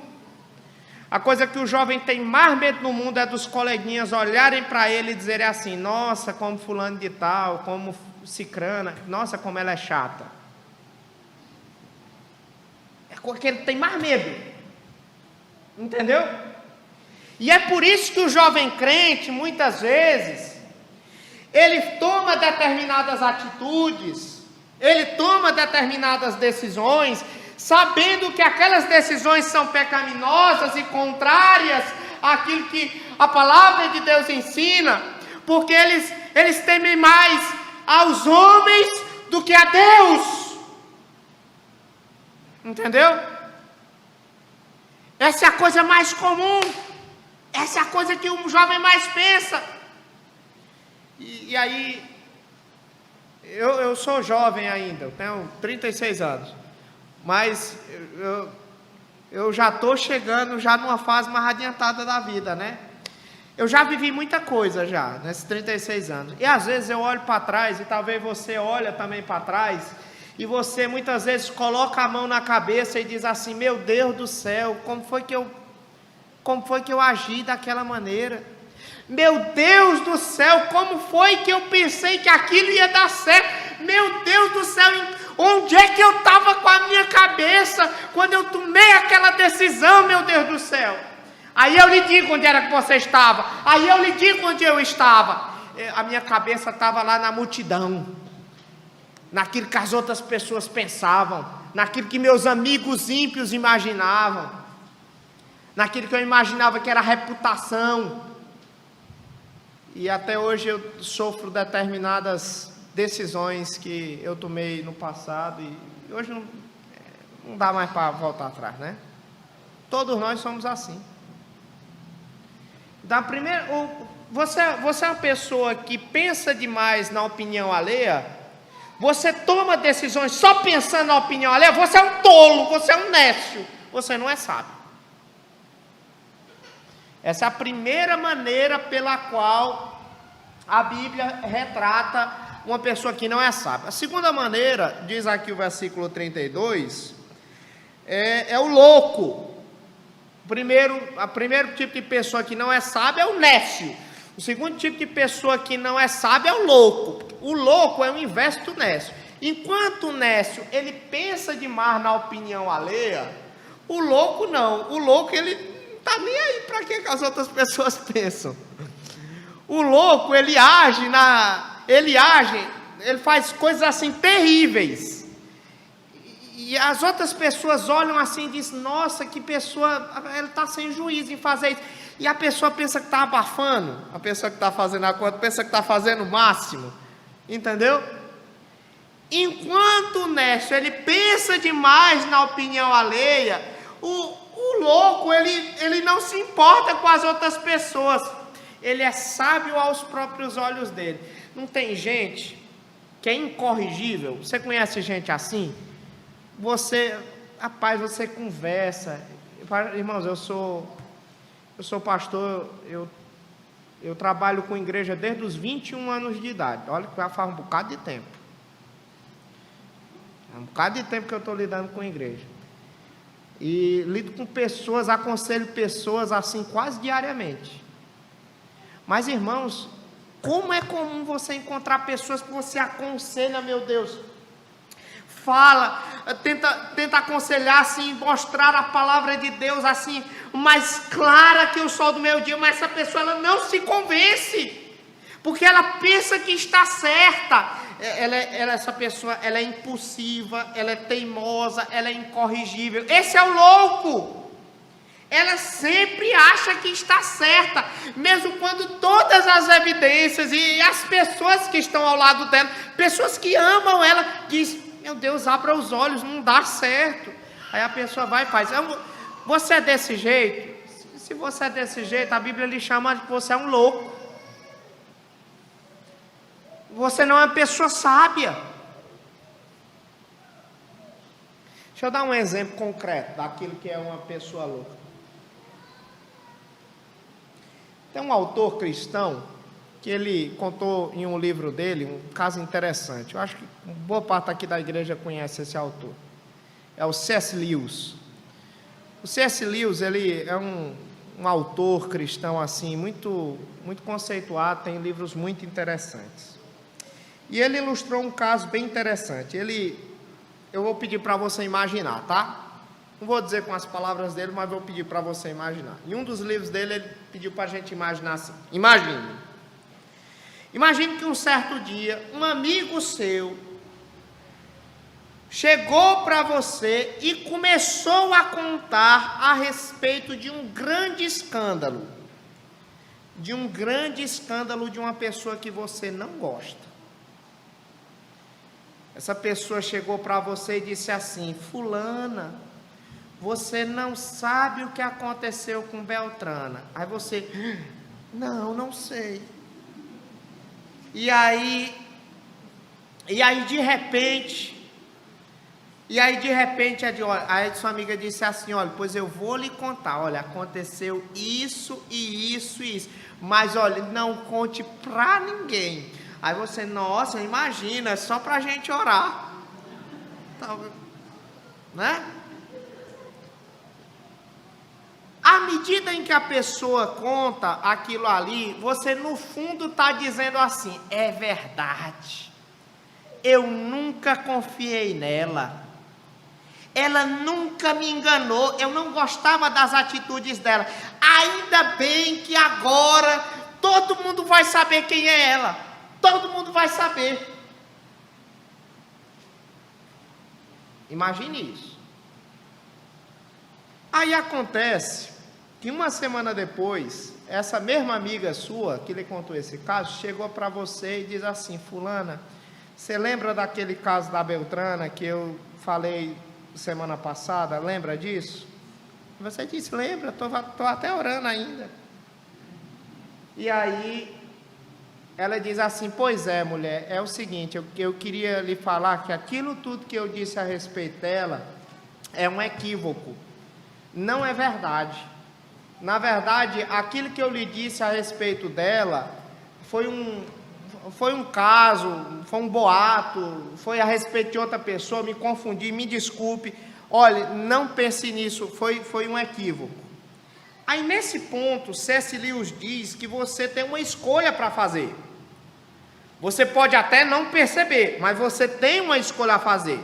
A coisa que o jovem tem mais medo no mundo é dos coleguinhas olharem para ele e dizerem assim: nossa, como fulano de tal, como cicrana, nossa, como ela é chata. É coisa que ele tem mais medo. Entendeu? E é por isso que o jovem crente, muitas vezes, ele toma determinadas atitudes, ele toma determinadas decisões, sabendo que aquelas decisões são pecaminosas e contrárias àquilo que a palavra de Deus ensina, porque eles temem mais aos homens do que a Deus. Entendeu? Essa é a coisa mais comum, essa é a coisa que um jovem mais pensa. E aí, eu sou jovem ainda, eu tenho 36 anos, mas eu já estou chegando já numa fase mais adiantada da vida, né? Eu já vivi muita coisa já, nesses 36 anos, e às vezes eu olho para trás, e talvez você olha também para trás, e você muitas vezes coloca a mão na cabeça e diz assim: meu Deus do céu, como foi que eu agi daquela maneira? Meu Deus do céu, como foi que eu pensei que aquilo ia dar certo? Meu Deus do céu, onde é que eu estava com a minha cabeça quando eu tomei aquela decisão, meu Deus do céu? Aí eu lhe digo onde era que você estava, aí eu lhe digo onde eu estava. A minha cabeça estava lá na multidão, naquilo que as outras pessoas pensavam, naquilo que meus amigos ímpios imaginavam, naquilo que eu imaginava que era reputação. E até hoje eu sofro determinadas decisões que eu tomei no passado, e hoje não dá mais para voltar atrás, né? Todos nós somos assim. Você é uma pessoa que pensa demais na opinião alheia, você toma decisões só pensando na opinião alheia, você é um tolo, você é um nécio, você não é sábio. Essa é a primeira maneira pela qual a Bíblia retrata uma pessoa que não é sábia. A segunda maneira, diz aqui o versículo 32, é o louco. O primeiro tipo de pessoa que não é sábia é o nécio. O segundo tipo de pessoa que não é sábia é o louco. O louco é o inverso do nécio. Enquanto o nécio, ele pensa demais na opinião alheia, o louco não. O louco, ele está nem aí para que as outras pessoas pensam. O louco, ele faz coisas assim terríveis, e as outras pessoas olham assim e dizem: nossa, que pessoa, ela está sem juízo em fazer isso. E a pessoa pensa que está abafando, a pessoa que está fazendo a conta pensa que está fazendo o máximo, entendeu? Enquanto o nécio, ele pensa demais na opinião alheia, o louco, ele não se importa com as outras pessoas, ele é sábio aos próprios olhos dele. Não tem gente que é incorrigível? Você conhece gente assim? Rapaz, você conversa. Irmãos, eu sou pastor, eu trabalho com igreja desde os 21 anos de idade. Olha que já faz um bocado de tempo. É um bocado de tempo que eu estou lidando com igreja. E lido com pessoas, aconselho pessoas assim quase diariamente. Mas, irmãos, como é comum você encontrar pessoas que você aconselha, meu Deus, fala, tenta aconselhar assim, mostrar a palavra de Deus assim, mais clara que o sol do meio-dia, mas essa pessoa ela não se convence. Porque ela pensa que está certa. Essa pessoa, ela é impulsiva, ela é teimosa, ela é incorrigível. Esse é o louco. Ela sempre acha que está certa, mesmo quando todas as evidências e as pessoas que estão ao lado dela, pessoas que amam ela, diz: meu Deus, abra os olhos, não dá certo. Aí a pessoa vai e faz. Você é desse jeito? Se você é desse jeito, a Bíblia lhe chama de que você é um louco. Você não é uma pessoa sábia. Deixa eu dar um exemplo concreto daquilo que é uma pessoa louca. Tem um autor cristão que ele contou em um livro dele um caso interessante. Eu acho que boa parte aqui da igreja conhece esse autor. É o C.S. Lewis. O C.S. Lewis, ele é um autor cristão assim muito conceituado, tem livros muito interessantes. E ele ilustrou um caso bem interessante. Eu vou pedir para você imaginar, tá? Não vou dizer com as palavras dele, mas vou pedir para você imaginar. Em um dos livros dele, ele pediu para a gente imaginar assim. Imagine que um certo dia, um amigo seu chegou para você e começou a contar a respeito de um grande escândalo. De um grande escândalo de uma pessoa que você não gosta. Essa pessoa chegou para você e disse assim: fulana, você não sabe o que aconteceu com Beltrana. Aí você: não sei. E aí de repente, aí sua amiga disse assim: olha, pois eu vou lhe contar, olha, aconteceu isso e isso e isso, mas olha, não conte para ninguém. Aí você: nossa, imagina, é só para a gente orar, né? À medida em que a pessoa conta aquilo ali, você no fundo está dizendo assim: é verdade, eu nunca confiei nela, ela nunca me enganou, eu não gostava das atitudes dela, ainda bem que agora todo mundo vai saber quem é ela. Todo mundo vai saber. Imagine isso. Aí acontece que uma semana depois, essa mesma amiga sua, que lhe contou esse caso, chegou para você e diz assim: fulana, você lembra daquele caso da Beltrana que eu falei semana passada? Lembra disso? Você disse: lembra, estou até orando ainda. E aí ela diz assim: pois é, mulher, é o seguinte, eu queria lhe falar que aquilo tudo que eu disse a respeito dela é um equívoco, não é verdade. Na verdade, aquilo que eu lhe disse a respeito dela foi um caso, foi um boato, foi a respeito de outra pessoa, me confundi, me desculpe, olha, não pense nisso, foi um equívoco. Aí nesse ponto, C.S. Lewis diz que você tem uma escolha para fazer. Você pode até não perceber, mas você tem uma escolha a fazer.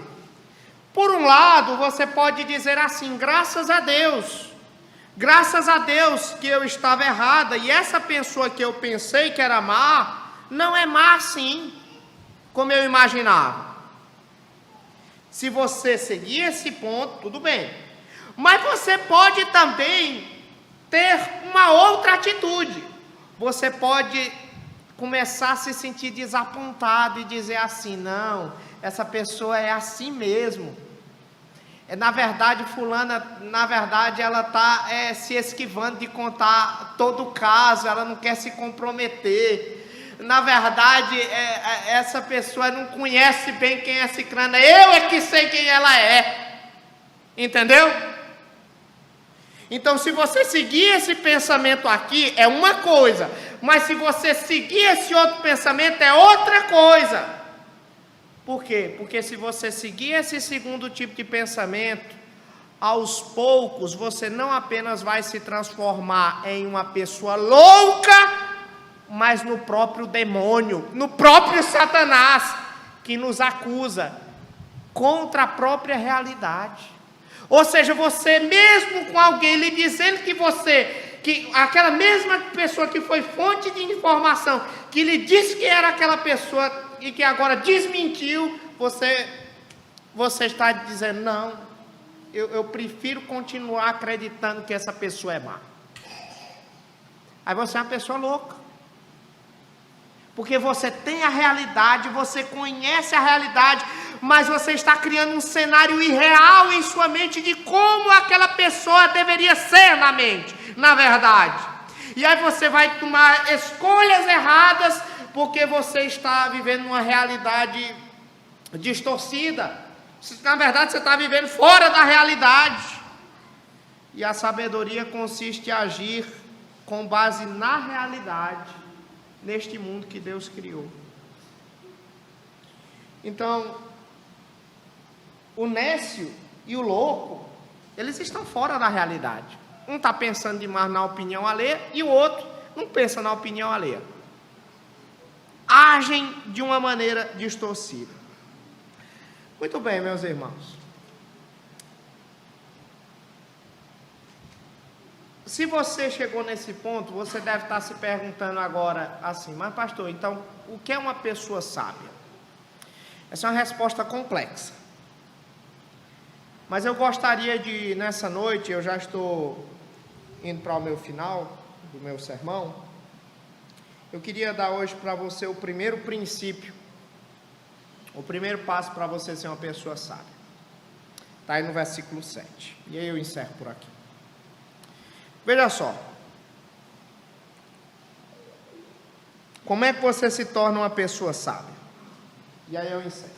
Por um lado, você pode dizer assim: graças a Deus que eu estava errada, e essa pessoa que eu pensei que era má, não é má assim, como eu imaginava. Se você seguir esse ponto, tudo bem. Mas você pode também ter uma outra atitude. Você pode começar a se sentir desapontado e dizer assim: não, essa pessoa é assim mesmo. Na verdade, fulana, ela está se esquivando de contar todo o caso, ela não quer se comprometer. Na verdade, essa pessoa não conhece bem quem é ciclana, eu é que sei quem ela é. Entendeu? Então, se você seguir esse pensamento aqui, é uma coisa, mas se você seguir esse outro pensamento, é outra coisa. Por quê? Porque se você seguir esse segundo tipo de pensamento, aos poucos você não apenas vai se transformar em uma pessoa louca, mas no próprio demônio, no próprio Satanás, que nos acusa contra a própria realidade. Ou seja, você mesmo com alguém lhe dizendo que você que aquela mesma pessoa que foi fonte de informação, que lhe disse que era aquela pessoa e que agora desmentiu, você está dizendo, não, eu prefiro continuar acreditando que essa pessoa é má. Aí você é uma pessoa louca. Porque você tem a realidade, você conhece a realidade, mas você está criando um cenário irreal em sua mente de como aquela pessoa deveria ser na mente, na verdade. E aí você vai tomar escolhas erradas, porque você está vivendo uma realidade distorcida. Na verdade, você está vivendo fora da realidade. E a sabedoria consiste em agir com base na realidade, neste mundo que Deus criou. Então, o nécio e o louco, eles estão fora da realidade. Um está pensando demais na opinião alheia e o outro não pensa na opinião alheia. Agem de uma maneira distorcida. Muito bem, meus irmãos. Se você chegou nesse ponto, você deve estar se perguntando agora assim, mas pastor, então o que é uma pessoa sábia? Essa é uma resposta complexa. Mas eu gostaria de, nessa noite, eu já estou indo para o meu final do meu sermão, eu queria dar hoje para você o primeiro princípio, o primeiro passo para você ser uma pessoa sábia. Está aí no versículo 7. E aí eu encerro por aqui. Veja só. Como é que você se torna uma pessoa sábia? E aí eu encerro.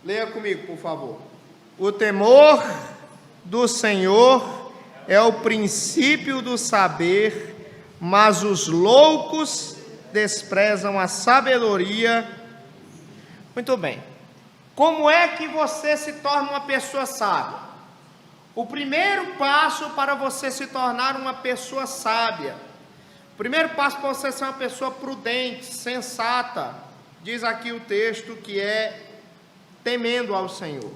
Leia comigo, por favor. O temor do Senhor é o princípio do saber, mas os loucos desprezam a sabedoria. Muito bem. Como é que você se torna uma pessoa sábia? O primeiro passo para você se tornar uma pessoa sábia, o primeiro passo para você ser uma pessoa prudente, sensata, diz aqui o texto que é temendo ao Senhor.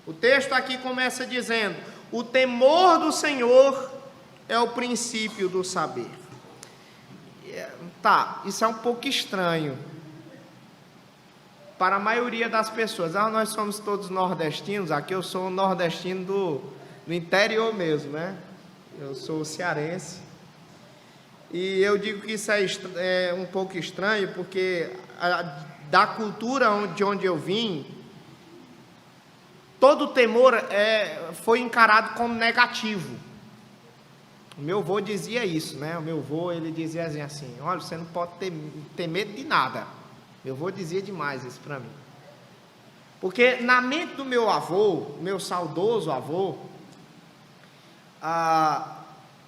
O texto aqui começa dizendo, o temor do Senhor é o princípio do saber. Tá, isso é um pouco estranho para a maioria das pessoas. Nós somos todos nordestinos, aqui eu sou um nordestino do interior mesmo, né? Eu sou cearense. E eu digo que isso é um pouco estranho, porque da cultura de onde eu vim, todo temor foi encarado como negativo. O meu avô dizia isso, né? O meu avô, ele dizia assim, olha, você não pode ter medo de nada. Meu avô dizia demais isso para mim. Porque na mente do meu avô, meu saudoso avô,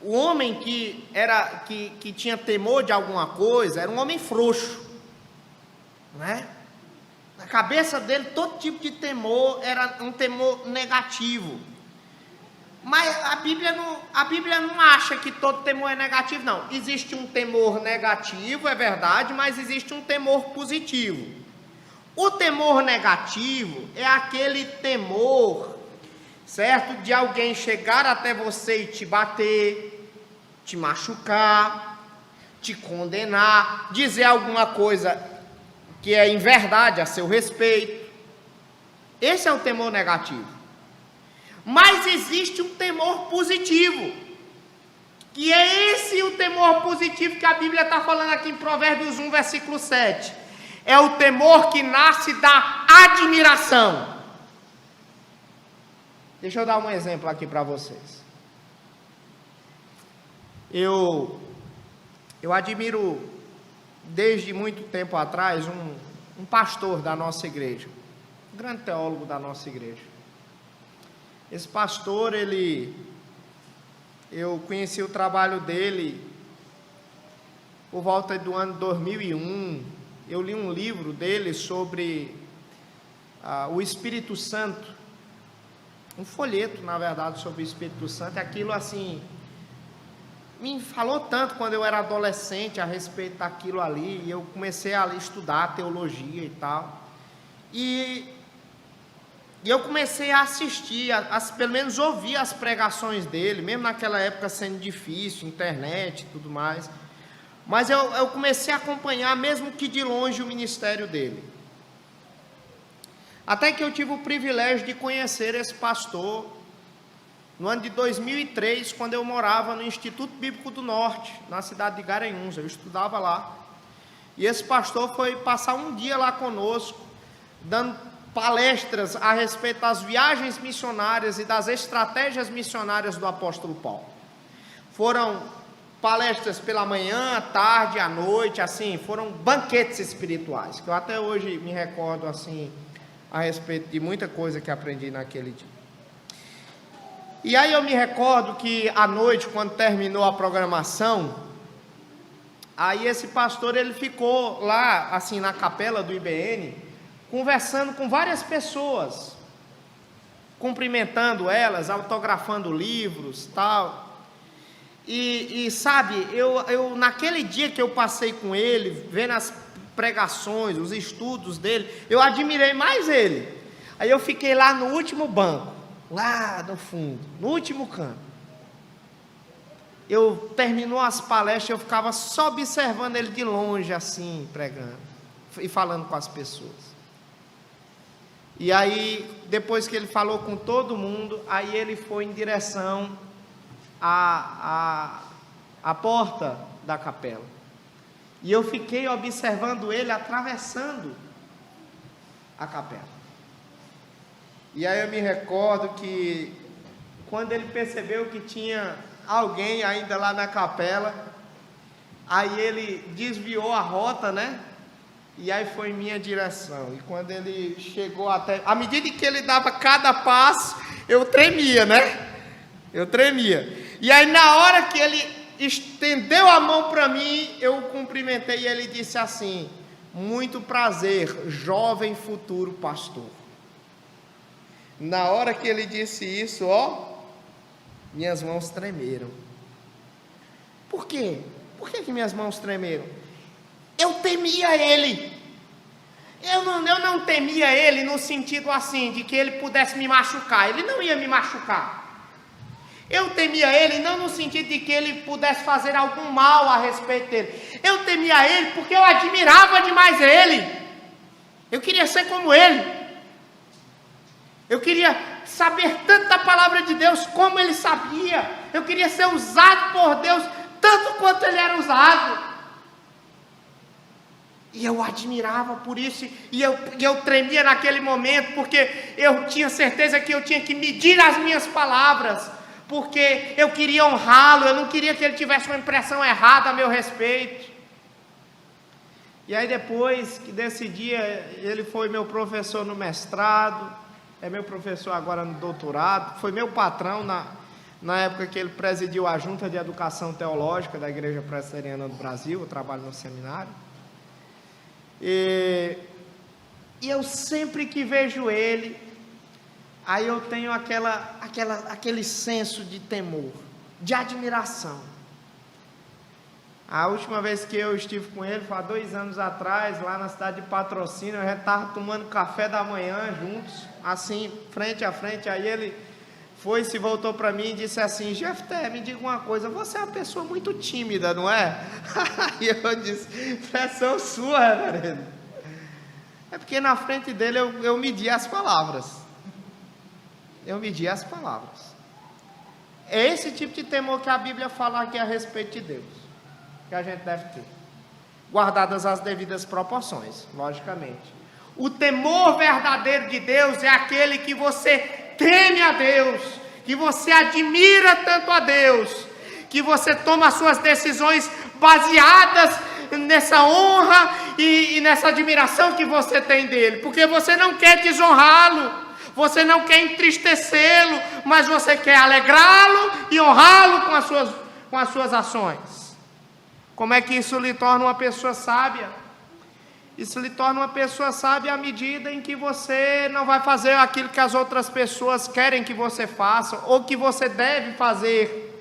o homem que tinha temor de alguma coisa era um homem frouxo, né? Na cabeça dele todo tipo de temor era um temor negativo. Mas a Bíblia não acha que todo temor é negativo, não. Existe um temor negativo, é verdade, mas existe um temor positivo. O temor negativo é aquele temor, certo? De alguém chegar até você e te bater, te machucar, te condenar, dizer alguma coisa que é inverdade a seu respeito. Esse é o temor negativo. Mas existe um temor positivo, que é esse o temor positivo que a Bíblia está falando aqui em Provérbios 1, versículo 7. É o temor que nasce da admiração. Deixa eu dar um exemplo aqui para vocês. Eu admiro, desde muito tempo atrás, um pastor da nossa igreja, um grande teólogo da nossa igreja. Esse pastor, eu conheci o trabalho dele por volta do ano 2001. Eu li um livro dele sobre o Espírito Santo, um folheto, na verdade, sobre o Espírito Santo. Aquilo, assim, me falou tanto quando eu era adolescente a respeito daquilo ali, e eu comecei a estudar teologia e tal. E E eu comecei a assistir, pelo menos ouvir as pregações dele, mesmo naquela época sendo difícil, internet e tudo mais. Mas eu comecei a acompanhar, mesmo que de longe, o ministério dele. Até que eu tive o privilégio de conhecer esse pastor no ano de 2003, quando eu morava no Instituto Bíblico do Norte, na cidade de Garanhuns. Eu estudava lá. E esse pastor foi passar um dia lá conosco, dando palestras a respeito das viagens missionárias e das estratégias missionárias do apóstolo Paulo. Foram palestras pela manhã, à tarde, à noite, assim, foram banquetes espirituais, que eu até hoje me recordo, assim, a respeito de muita coisa que aprendi naquele dia. E aí eu me recordo que à noite, quando terminou a programação, aí esse pastor, ele ficou lá, assim, na capela do IBN, conversando com várias pessoas, cumprimentando elas, autografando livros, tal. E sabe, eu naquele dia que eu passei com ele, vendo as pregações, os estudos dele, eu admirei mais ele. Aí eu fiquei lá no último banco, lá no fundo, no último canto. Terminou as palestras, eu ficava só observando ele de longe, assim, pregando e falando com as pessoas. E aí, depois que ele falou com todo mundo, aí ele foi em direção à porta da capela. E eu fiquei observando ele atravessando a capela. E aí eu me recordo que quando ele percebeu que tinha alguém ainda lá na capela, aí ele desviou a rota, né? E aí foi em minha direção. E quando ele chegou até... À medida que ele dava cada passo, eu tremia, né? Eu tremia. E aí na hora que ele estendeu a mão para mim, eu o cumprimentei e ele disse assim: muito prazer, jovem futuro pastor. Na hora que ele disse isso, minhas mãos tremeram. Por quê? Por que minhas mãos tremeram? Eu temia ele. Eu não temia ele no sentido assim, de que ele pudesse me machucar. Ele não ia me machucar. Eu temia ele não no sentido de que ele pudesse fazer algum mal a respeito dele. Eu temia ele porque eu admirava demais ele. Eu queria ser como ele. Eu queria saber tanto da palavra de Deus como ele sabia. Eu queria ser usado por Deus tanto quanto ele era usado. E eu admirava por isso, e eu tremia naquele momento, porque eu tinha certeza que eu tinha que medir as minhas palavras, porque eu queria honrá-lo, eu não queria que ele tivesse uma impressão errada a meu respeito. E aí depois desse dia, ele foi meu professor no mestrado, é meu professor agora no doutorado, foi meu patrão na época que ele presidiu a Junta de Educação Teológica da Igreja Presbiteriana do Brasil. Eu trabalho no seminário. E eu sempre que vejo ele, aí eu tenho aquele senso de temor, de admiração. A última vez que eu estive com ele foi há 2 anos atrás, lá na cidade de Patrocínio. A gente estava tomando café da manhã juntos, assim, frente a frente. Aí ele se voltou para mim e disse assim: Jefté, me diga uma coisa, você é uma pessoa muito tímida, não é? E eu disse: impressão sua, reverendo. É porque na frente dele eu medi as palavras. Eu medi as palavras. É esse tipo de temor que a Bíblia fala aqui a respeito de Deus, que a gente deve ter, guardadas as devidas proporções, logicamente. O temor verdadeiro de Deus é aquele que você teme a Deus, que você admira tanto a Deus, que você toma as suas decisões baseadas nessa honra e nessa admiração que você tem dele, porque você não quer desonrá-lo, você não quer entristecê-lo, mas você quer alegrá-lo e honrá-lo com as suas ações. Como é que isso lhe torna uma pessoa sábia? Isso lhe torna uma pessoa sábia à medida em que você não vai fazer aquilo que as outras pessoas querem que você faça, ou que você deve fazer.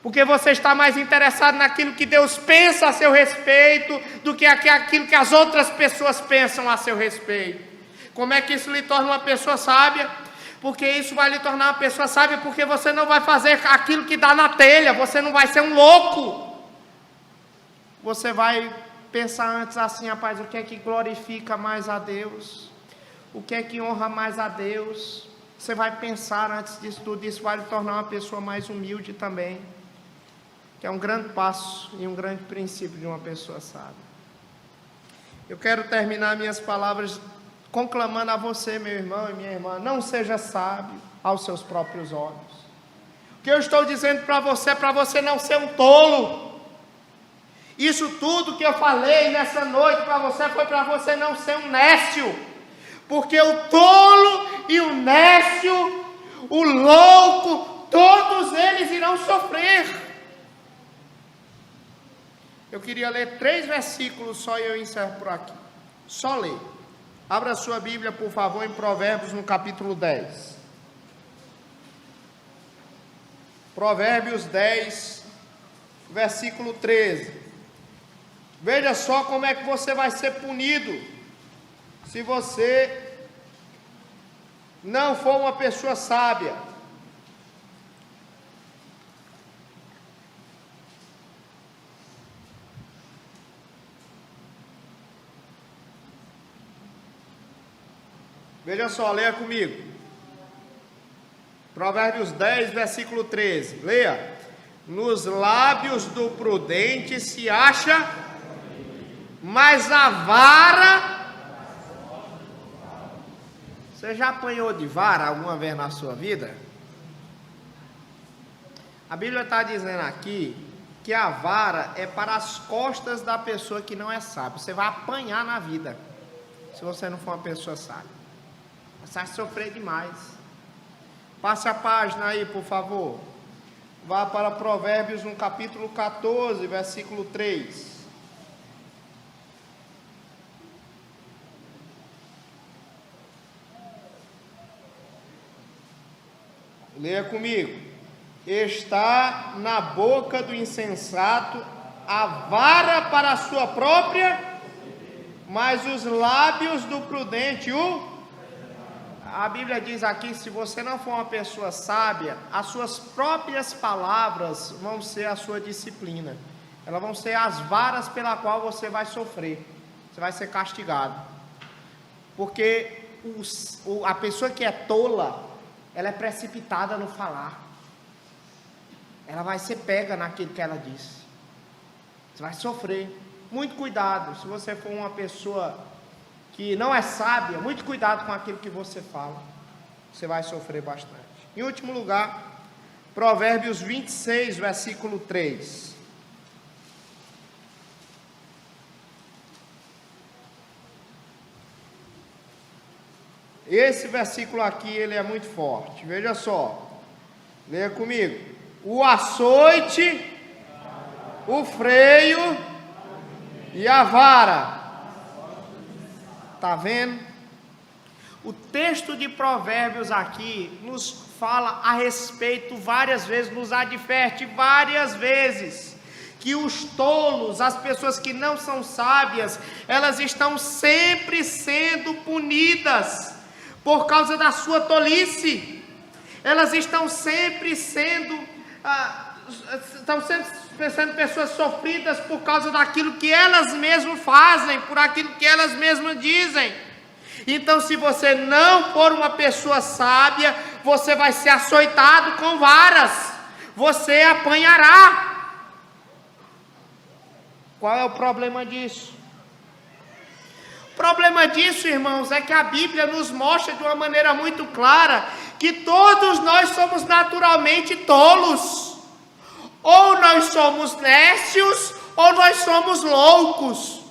Porque você está mais interessado naquilo que Deus pensa a seu respeito, do que aquilo que as outras pessoas pensam a seu respeito. Como é que isso lhe torna uma pessoa sábia? Porque isso vai lhe tornar uma pessoa sábia, porque você não vai fazer aquilo que dá na telha, você não vai ser um louco. Você vai pensar antes assim, rapaz, o que é que glorifica mais a Deus? O que é que honra mais a Deus? Você vai pensar antes disso tudo, isso vai lhe tornar uma pessoa mais humilde também, que é um grande passo e um grande princípio de uma pessoa sábia. Eu quero terminar minhas palavras conclamando a você, meu irmão e minha irmã, não seja sábio aos seus próprios olhos. O que eu estou dizendo para você não ser um tolo. Isso tudo que eu falei nessa noite para você foi para você não ser um nécio. Porque o tolo e o nécio, o louco, todos eles irão sofrer. Eu queria ler 3 versículos só e eu encerro por aqui. Só ler. Abra sua Bíblia, por favor, em Provérbios, no capítulo 10. Provérbios 10, versículo 13. Veja só como é que você vai ser punido se você não for uma pessoa sábia. Veja só, leia comigo. Provérbios 10, versículo 13. Leia. Nos lábios do prudente se acha, mas a vara... Você já apanhou de vara alguma vez na sua vida? A Bíblia está dizendo aqui que a vara é para as costas da pessoa que não é sábia. Você vai apanhar na vida, se você não for uma pessoa sábia. Você vai sofrer demais. Passe a página aí, por favor. Vá para Provérbios no capítulo 14, versículo 3. Leia comigo. Está na boca do insensato a vara para a sua própria, mas os lábios do prudente A Bíblia diz aqui, se você não for uma pessoa sábia, as suas próprias palavras vão ser a sua disciplina. Elas vão ser as varas pela qual você vai sofrer. Você vai ser castigado. Porque a pessoa que é tola, ela é precipitada no falar. Ela vai ser pega naquilo que ela disse. Você vai sofrer. Muito cuidado, se você for uma pessoa que não é sábia, muito cuidado com aquilo que você fala. Você vai sofrer bastante. Em último lugar, Provérbios 26, versículo 3. Esse versículo aqui, ele é muito forte. Veja só. Leia comigo. O açoite, o freio e a vara. Está vendo? O texto de Provérbios aqui nos fala a respeito várias vezes, nos adverte várias vezes, que os tolos, as pessoas que não são sábias, elas estão sempre sendo punidas por causa da sua tolice. Elas estão sempre sendo pessoas sofridas por causa daquilo que elas mesmas fazem, por aquilo que elas mesmas dizem. Então, se você não for uma pessoa sábia, você vai ser açoitado com varas, você apanhará. Qual é o problema disso? O problema disso, irmãos, é que a Bíblia nos mostra de uma maneira muito clara que todos nós somos naturalmente tolos. Ou nós somos nécios, ou nós somos loucos.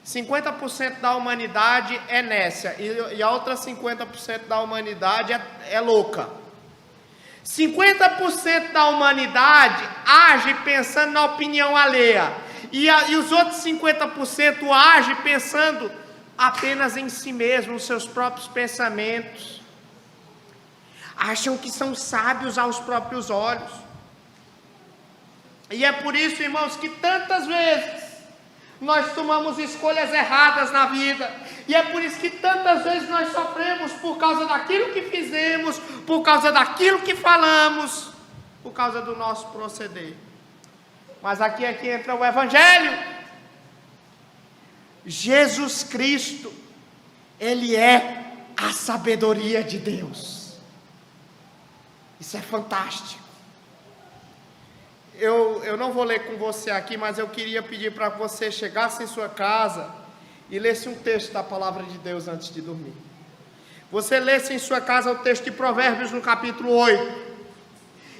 50% da humanidade é nécia, e a outra 50% da humanidade é louca. 50% da humanidade age pensando na opinião alheia, e os outros 50% agem pensando apenas em si mesmo, nos seus próprios pensamentos. Acham que são sábios aos próprios olhos. E é por isso, irmãos, que tantas vezes Nós tomamos escolhas erradas na vida. E é por isso que tantas vezes nós sofremos por causa daquilo que fizemos, por causa daquilo que falamos, por causa do nosso proceder. Mas aqui é que entra o Evangelho. Jesus Cristo, Ele é a sabedoria de Deus. Isso é fantástico. Eu não vou ler com você aqui, mas eu queria pedir para que você chegasse em sua casa e lesse um texto da palavra de Deus antes de dormir. Você lesse em sua casa o texto de Provérbios no capítulo 8.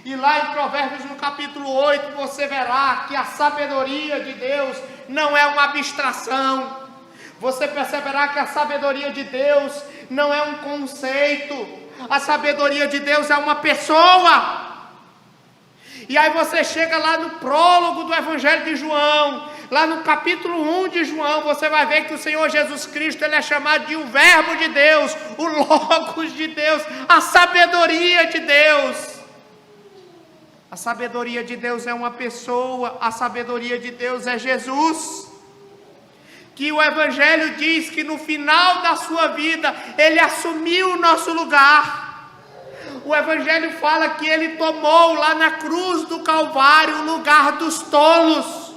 E lá em Provérbios no capítulo 8 você verá que a sabedoria de Deus não é uma abstração. Você perceberá que a sabedoria de Deus não é um conceito. A sabedoria de Deus é uma pessoa. E aí você chega lá no prólogo do Evangelho de João, lá no capítulo 1 de João, você vai ver que o Senhor Jesus Cristo, Ele é chamado de o Verbo de Deus, o Logos de Deus, a sabedoria de Deus. A sabedoria de Deus é uma pessoa, a sabedoria de Deus é Jesus. Que o Evangelho diz que no final da sua vida, Ele assumiu o nosso lugar. O Evangelho fala que Ele tomou lá na cruz do Calvário o lugar dos tolos.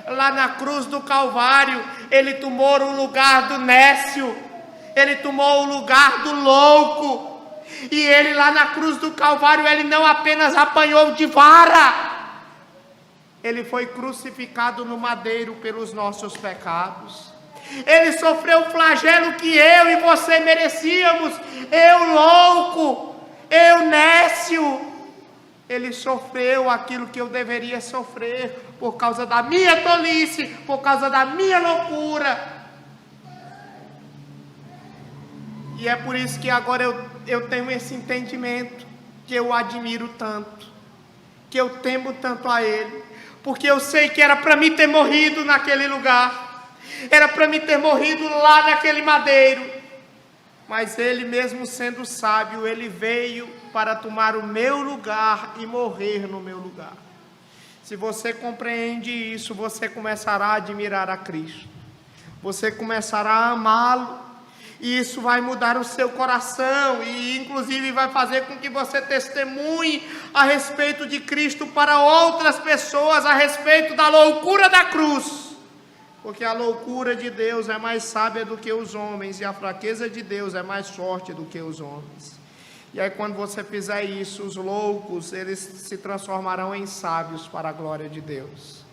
Lá na cruz do Calvário, Ele tomou o lugar do nécio. Ele tomou o lugar do louco. E Ele lá na cruz do Calvário, Ele não apenas apanhou de vara. Ele foi crucificado no madeiro pelos nossos pecados. Ele sofreu o flagelo que eu e você merecíamos. Eu louco, eu nécio. Ele sofreu aquilo que eu deveria sofrer por causa da minha tolice, por causa da minha loucura. E é por isso que agora eu tenho esse entendimento, que eu admiro tanto, que eu temo tanto a Ele, porque eu sei que era para mim ter morrido naquele lugar, era para mim ter morrido lá naquele madeiro, mas Ele mesmo sendo sábio, Ele veio para tomar o meu lugar e morrer no meu lugar. Se você compreende isso, você começará a admirar a Cristo, você começará a amá-lo, e isso vai mudar o seu coração, e inclusive vai fazer com que você testemunhe a respeito de Cristo para outras pessoas, a respeito da loucura da cruz, porque a loucura de Deus é mais sábia do que os homens, e a fraqueza de Deus é mais forte do que os homens. E aí quando você fizer isso, os loucos, eles se transformarão em sábios para a glória de Deus.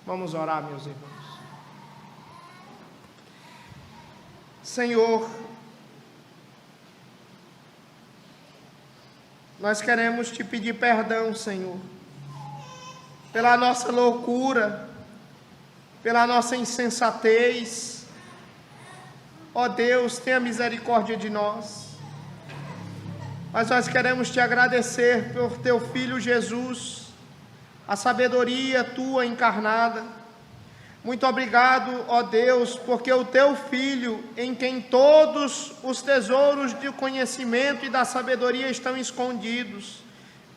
Vamos orar, meus irmãos. Senhor, nós queremos te pedir perdão, Senhor, pela nossa loucura, pela nossa insensatez. Ó Deus, tenha misericórdia de nós. Mas nós queremos te agradecer por teu Filho Jesus, a sabedoria tua encarnada. Muito obrigado, ó Deus, porque o teu Filho, em quem todos os tesouros do conhecimento e da sabedoria estão escondidos,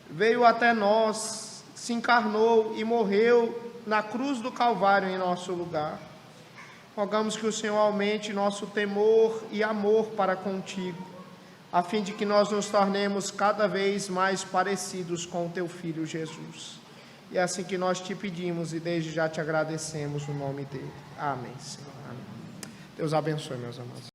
veio até nós, se encarnou e morreu na cruz do Calvário em nosso lugar. Rogamos que o Senhor aumente nosso temor e amor para contigo, a fim de que nós nos tornemos cada vez mais parecidos com o teu Filho Jesus. E é assim que nós te pedimos e desde já te agradecemos no nome dele. Amém, Senhor. Amém. Deus abençoe, meus amados.